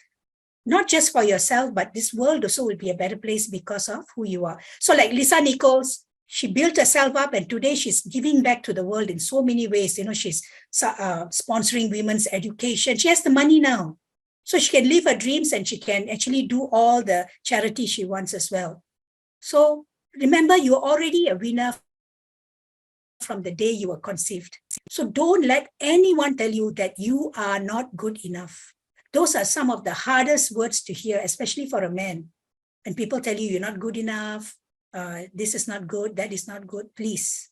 not just for yourself, but this world also will be a better place because of who you are. So like Lisa Nichols, she built herself up and today she's giving back to the world in so many ways. She's sponsoring women's education. She has the money now. So she can live her dreams and she can actually do all the charity she wants as well. So remember, you're already a winner from the day you were conceived. So don't let anyone tell you that you are not good enough. Those are some of the hardest words to hear, especially for a man. When people tell you you're not good enough, this is not good, that is not good, please.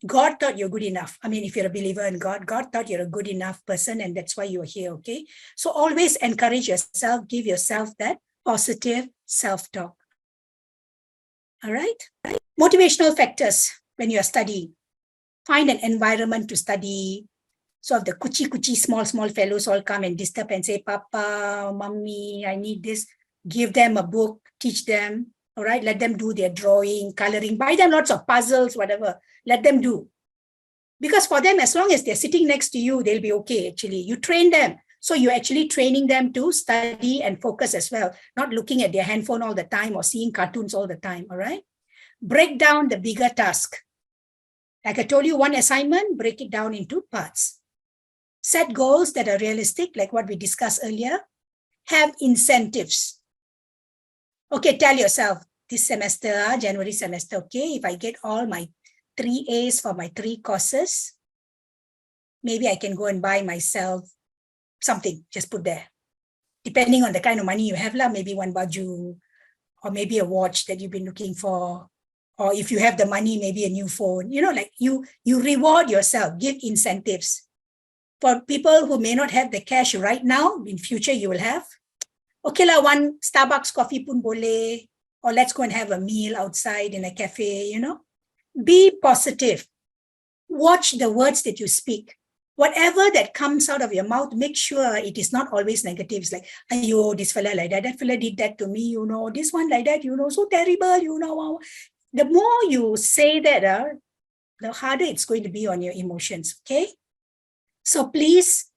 God thought you're good enough. I mean, if you're a believer in God, God thought you're a good enough person and that's why you're here, okay? So always encourage yourself, give yourself that positive self-talk. All right? Motivational factors when you're studying. Find an environment to study. So if the kuchi small fellows all come and disturb and say, Papa, Mommy, I need this, give them a book, teach them, all right? Let them do their drawing, coloring, buy them lots of puzzles, whatever. Let them do. Because for them, as long as they're sitting next to you, they'll be okay, actually. You train them. So you're actually training them to study and focus as well, not looking at their handphone all the time or seeing cartoons all the time, all right? Break down the bigger task. Like I told you, one assignment, break it down into parts. Set goals that are realistic, like what we discussed earlier. Have incentives. Okay, tell yourself, this semester, January semester, okay, if I get all my 3 A's for my 3 courses, maybe I can go and buy myself something, just put there. Depending on the kind of money you have, maybe one baju, or maybe a watch that you've been looking for, or if you have the money, maybe a new phone. You know, like you reward yourself, give incentives. For people who may not have the cash right now, in future you will have. Okay lah, one Starbucks coffee pun boleh, or let's go and have a meal outside in a cafe, you know. Be positive. Watch the words that you speak. Whatever that comes out of your mouth, make sure it is not always negative. It's like, ayo, this fella like that fella did that to me, you know, this one like that, you know, so terrible, you know. The more you say that, the harder it's going to be on your emotions, okay? So please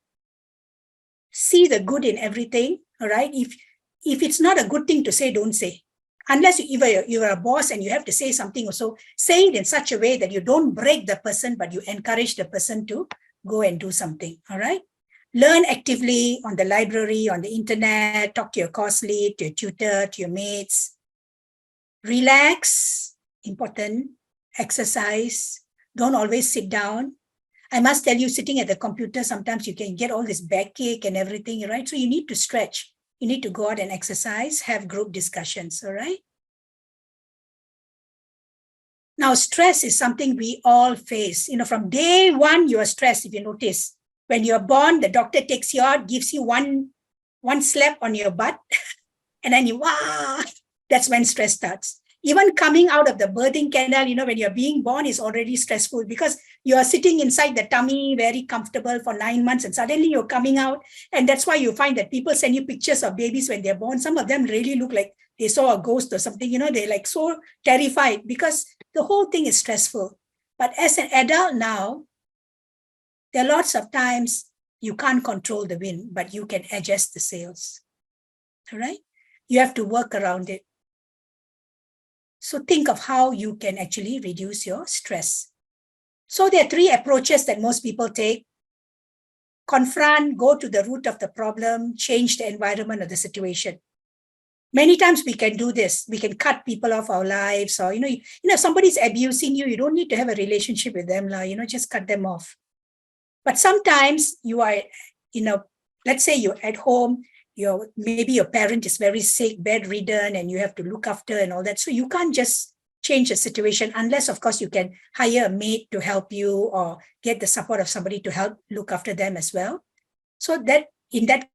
see the good in everything, all right? If it's not a good thing to say, don't say. Unless you're a boss and you have to say something also, say it in such a way that you don't break the person, but you encourage the person to go and do something, all right? Learn actively on the library, on the internet, talk to your course lead, to your tutor, to your mates. Relax, important, exercise, don't always sit down. I must tell you, sitting at the computer, sometimes you can get all this backache and everything, right? So you need to stretch. You need to go out and exercise, have group discussions, all right? Now, stress is something we all face. You know, from day one, you are stressed, if you notice. When you're born, the doctor takes you out, gives you one slap on your butt, and then that's when stress starts. Even coming out of the birthing canal, you know, when you're being born is already stressful because you are sitting inside the tummy, very comfortable for 9 months, and suddenly you're coming out. And that's why you find that people send you pictures of babies when they're born. Some of them really look like they saw a ghost or something, you know, they're like so terrified because the whole thing is stressful. But as an adult now, there are lots of times you can't control the wind, but you can adjust the sails, all right? You have to work around it. So think of how you can actually reduce your stress. So there are 3 approaches that most people take. Confront, go to the root of the problem, change the environment of the situation. Many times we can do this. We can cut people off our lives, or, you know, somebody's abusing you, you don't need to have a relationship with them, you know, just cut them off. But sometimes you are, you know, let's say you're at home, maybe your parent is very sick, bedridden, and you have to look after and all that. So you can't just change the situation unless, of course, you can hire a maid to help you or get the support of somebody to help look after them as well. So that in that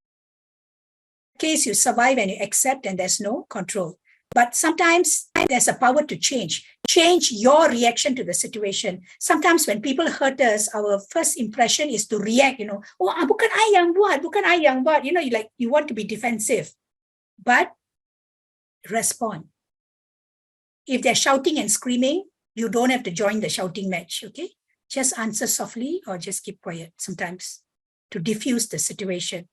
case, you survive and you accept and there's no control. But sometimes there's a power to change your reaction to the situation. Sometimes when people hurt us, our first impression is to react, you know, oh, bukan I yang buat, you know, you want to be defensive, but respond. If they're shouting and screaming, you don't have to join the shouting match, okay? Just answer softly or just keep quiet sometimes to diffuse the situation.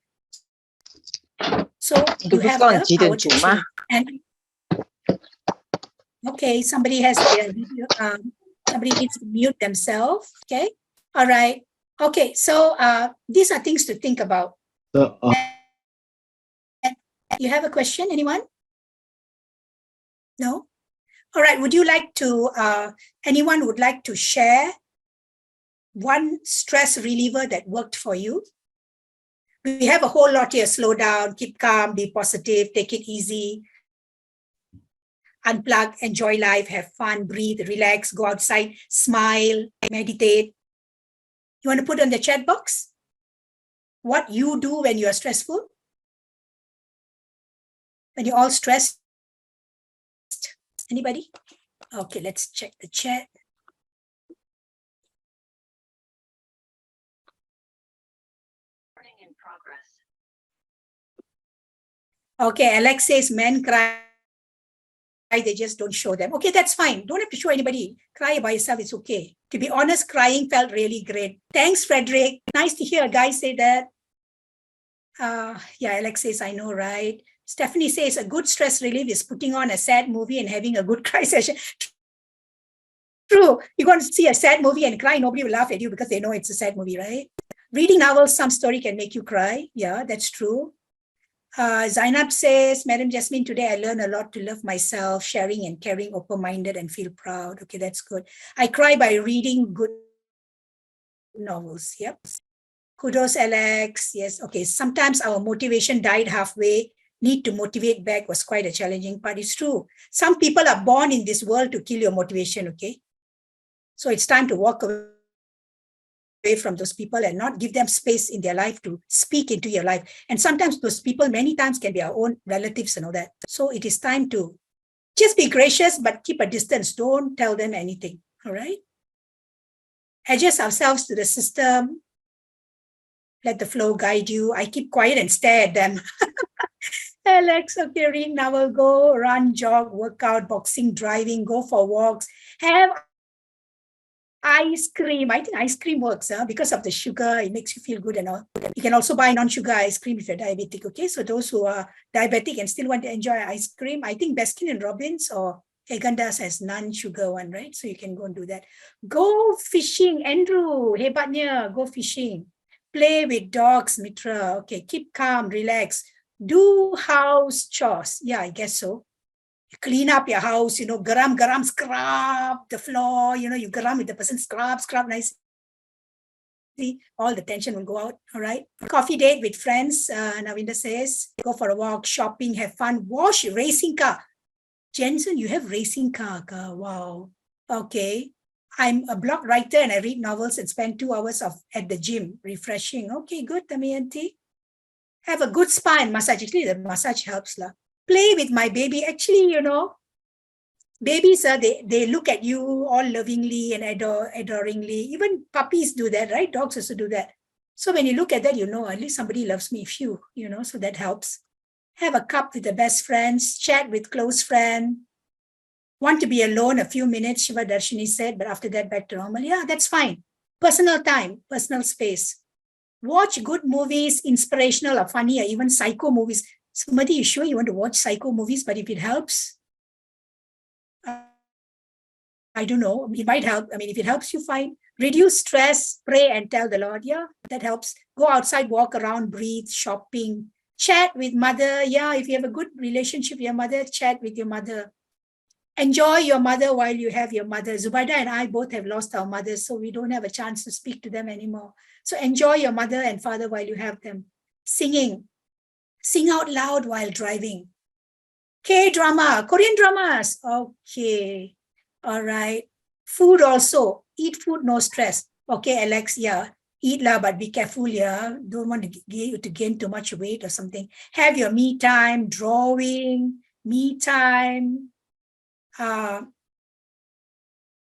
So you have the power to change. And okay, somebody has their video, somebody needs to mute themselves, okay? All right. Okay, so these are things to think about. So, You have a question, anyone? No? All right, would you like to, anyone would like to share one stress reliever that worked for you? We have a whole lot here. Slow down, keep calm, be positive, take it easy. Unplug, enjoy life, have fun, breathe, relax, go outside, smile, meditate. You want to put on the chat box what you do when you are stressful? When you're all stressed? Anybody? Okay, let's check the chat. Okay, Alex says men cry, they just don't show them. Okay, that's fine. Don't have to show anybody. Cry by yourself, it's okay. To be honest, crying felt really great. Thanks, Frederick. Nice to hear a guy say that. Yeah, Alex says, I know, right? Stephanie says a good stress relief is putting on a sad movie and having a good cry session. True. You're going to see a sad movie and cry, nobody will laugh at you because they know it's a sad movie, right? Reading novels, some story can make you cry. Yeah, that's true. Zainab says, Madam Jasmine, today I learned a lot to love myself, sharing and caring, open-minded and feel proud. Okay, that's good. I cry by reading good novels. Yep. Kudos, Alex. Yes. Okay. Sometimes our motivation died halfway. Need to motivate back was quite a challenging part. It's true. Some people are born in this world to kill your motivation. Okay. So it's time to walk away from those people and not give them space in their life to speak into your life. And sometimes those people many times can be our own relatives and all that. So it is time to just be gracious, but keep a distance. Don't tell them anything. All right. Adjust ourselves to the system. Let the flow guide you. I keep quiet and stare at them. Alex, okay, read novel, go run, jog, workout, boxing, driving, go for walks, have ice cream. I think ice cream works because of the sugar. It makes you feel good and all. You can also buy non-sugar ice cream if you're diabetic. Okay, so those who are diabetic and still want to enjoy ice cream, I think Baskin and Robbins or Haagen-Dazs has non-sugar one, right? So you can go and do that. Go fishing, Andrew. Hebatnya, go fishing. Play with dogs, Mitra. Okay, keep calm, relax. Do house chores. Yeah, I guess so. Clean up your house, garam, scrub the floor, you garam with the person, scrub nicely. All the tension will go out, all right? Coffee date with friends, Navinda says. Go for a walk, shopping, have fun, wash racing car. Jensen, you have racing car. Wow. Okay. I'm a blog writer and I read novels and spend 2 hours at the gym, refreshing. Okay, good, Damayanti. Have a good spa and massage. Actually, the massage helps. Play with my baby. Actually, babies, they look at you all lovingly and adoringly. Even puppies do that, right? Dogs also do that. So when you look at that, at least somebody loves me, so that helps. Have a cup with the best friends, chat with close friend. Want to be alone a few minutes, Shiva Darshini said, but after that, back to normal. Yeah, that's fine. Personal time, personal space. Watch good movies, inspirational or funny, or even psycho movies. Sumati, you sure you want to watch psycho movies? But if it helps, I don't know. It might help. I mean, if it helps you, fine. Reduce stress, pray and tell the Lord. Yeah, that helps. Go outside, walk around, breathe, shopping, chat with mother. Yeah, if you have a good relationship with your mother, chat with your mother. Enjoy your mother while you have your mother. Zubaida and I both have lost our mothers, so we don't have a chance to speak to them anymore. So enjoy your mother and father while you have them. Singing. Sing out loud while driving. K-drama, Korean dramas. Okay. All right. Food also. Eat food, no stress. Okay, Alex, yeah. Eat but be careful, yeah. Don't want to gain too much weight or something. Have your me time, drawing, me time.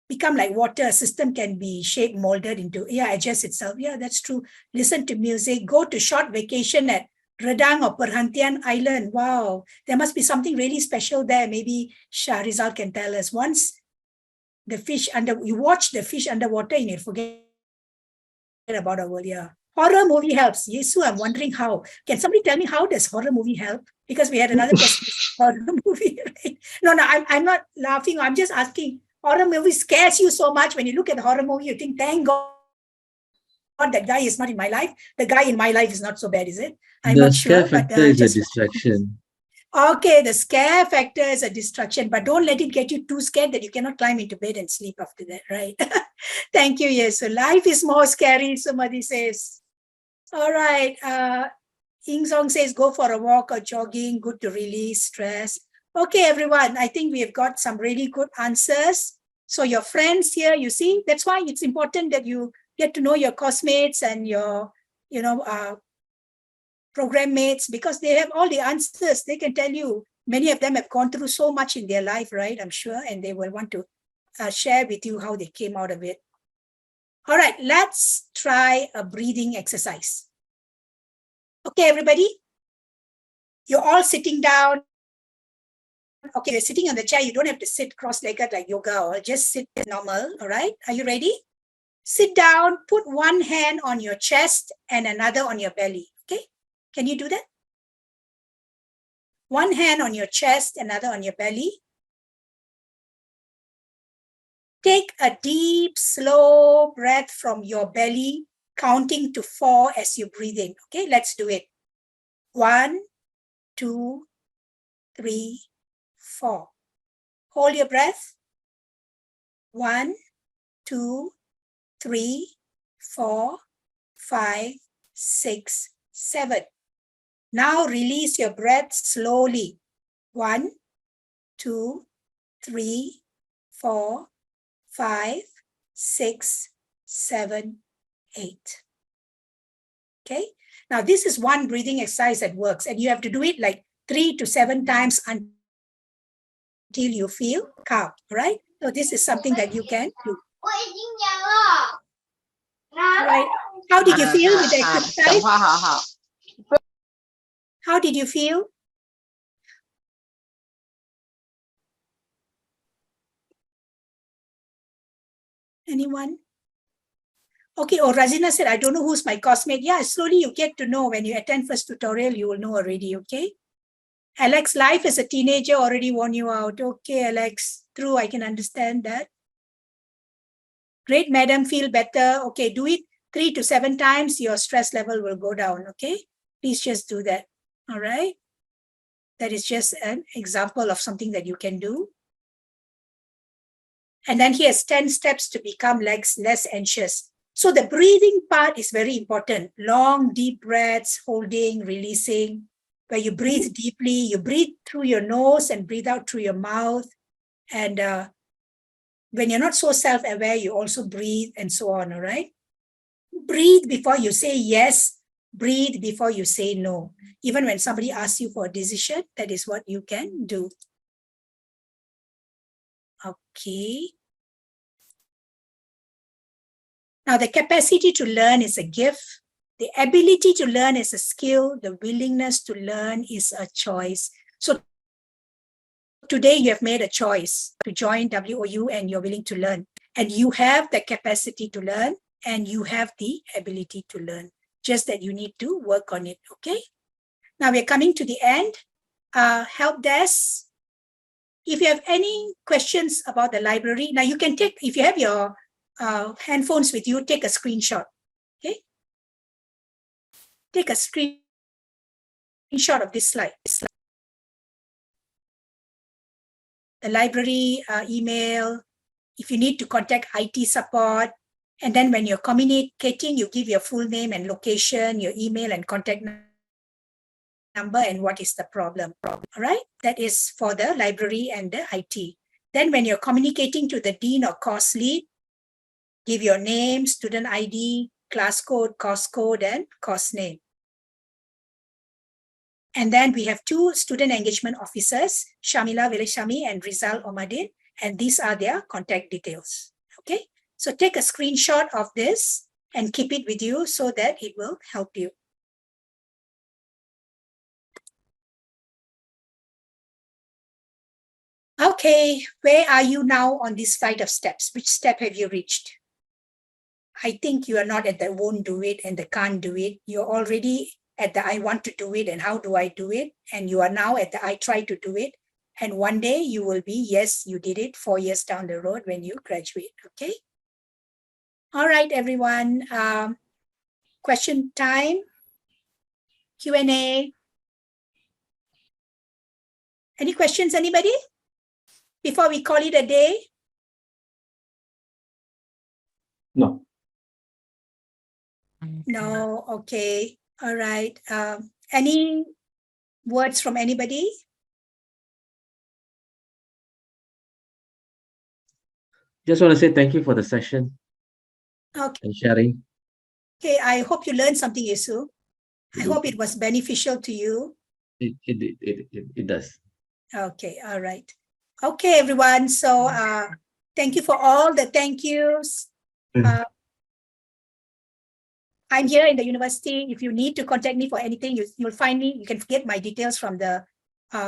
Become like water. A system can be shaped, molded into, adjust itself. Yeah, that's true. Listen to music. Go to short vacation at Redang or Perhentian Island. Wow, there must be something really special there. Maybe Shahrizal can tell us. Once the fish you watch the fish underwater and you forget about our world. Yeah. Horror movie helps. Yesu, I'm wondering how. Can somebody tell me how does horror movie help? Because we had another person horror movie, right? No, I'm not laughing. I'm just asking. Horror movie scares you so much. When you look at the horror movie, you think, thank God that guy is not in my life. The guy in my life is not so bad, is it? I'm The not scare sure. factor is a distraction. Okay, the scare factor is a distraction, but don't let it get you too scared that you cannot climb into bed and sleep after that, right? Thank you, yes. So life is more scary, somebody says. All right. Ying Song says, go for a walk or jogging, good to release stress. Okay, everyone, I think we have got some really good answers. So your friends here, you see, that's why it's important that you get to know your classmates and your, program mates, because they have all the answers. They can tell you, many of them have gone through so much in their life, right? I'm sure, and they will want to share with you how they came out of it. All right, let's try a breathing exercise. Okay, everybody, you're all sitting down. Okay, you're sitting on the chair. You don't have to sit cross-legged like yoga, or just sit normal, all right? Are you ready? Sit down, put one hand on your chest and another on your belly, okay? Can you do that? One hand on your chest, another on your belly. Take a deep, slow breath from your belly, counting to 4 as you breathe in, okay? Let's do it. 1, 2, 3, 4. Hold your breath. 1, 2, 3, 4, 5, 6, 7. Now release your breath slowly. 1, 2, 3, 4, 5, 6, 7, 8. Okay. Now this is one breathing exercise that works, and you have to do it like 3 to 7 times until you feel calm. Right. So this is something that you can do. Right. How did you feel with the exercise? How did you feel? Anyone? Okay, oh, Razina said, I don't know who's my classmate. Yeah, slowly you get to know. When you attend first tutorial, you will know already, okay? Alex, life as a teenager already won you out. Okay, Alex, true, I can understand that. Great, madam, feel better. Okay, do it 3 to 7 times. Your stress level will go down, okay? Please just do that, all right? That is just an example of something that you can do. And then he has 10 steps to become less anxious. So the breathing part is very important. Long, deep breaths, holding, releasing, where you breathe deeply, you breathe through your nose and breathe out through your mouth. And when you're not so self-aware, you also breathe and so on, all right? Breathe before you say yes, breathe before you say no. Even when somebody asks you for a decision, that is what you can do. Okay. Now, the capacity to learn is a gift. The ability to learn is a skill. The willingness to learn is a choice. So today you have made a choice to join WOU and you're willing to learn. And you have the capacity to learn and you have the ability to learn. Just that you need to work on it, okay? Now we're coming to the end. Help desk. If you have any questions about the library, now you can take, if you have your handphones with you, take a screenshot, okay? Take a screenshot of this slide. The library email, if you need to contact IT support, and then when you're communicating, you give your full name and location, your email and contact number, and what is the problem, all right? That is for the library and the IT. Then when you're communicating to the dean or course lead, give your name, student ID, class code, course code, and course name. And then we have 2 student engagement officers, Shamila Vileshami and Rizal Omadin, and these are their contact details, okay? So take a screenshot of this and keep it with you so that it will help you. Okay, where are you now on this flight of steps? Which step have you reached? I think you are not at the won't do it and the can't do it. You're already at the I want to do it and how do I do it? And you are now at the I try to do it. And one day you will be, yes, you did it 4 years down the road when you graduate, okay? All right, everyone. Question time, Q&A. Any questions, anybody? Before we call it a day? No. No, okay. All right. Any words from anybody? Just want to say thank you for the session Okay. and sharing. Okay, I hope you learned something, Yesu. I hope it was beneficial to you. It does. Okay, all right. Okay, everyone. So thank you for all the thank yous. I'm here in the university. If you need to contact me for anything, you'll find me. You can get my details from the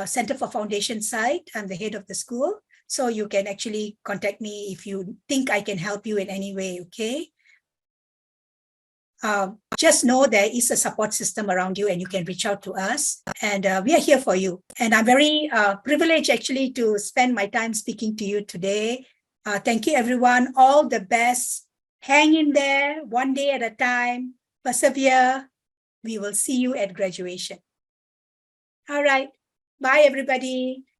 Center for Foundation site. I'm the head of the school. So you can actually contact me if you think I can help you in any way, okay? Just know there is a support system around you and you can reach out to us. And we are here for you. And I'm very privileged actually to spend my time speaking to you today. Thank you, everyone. All the best. Hang in there, one day at a time. Persevere. We will see you at graduation. All right. Bye, everybody.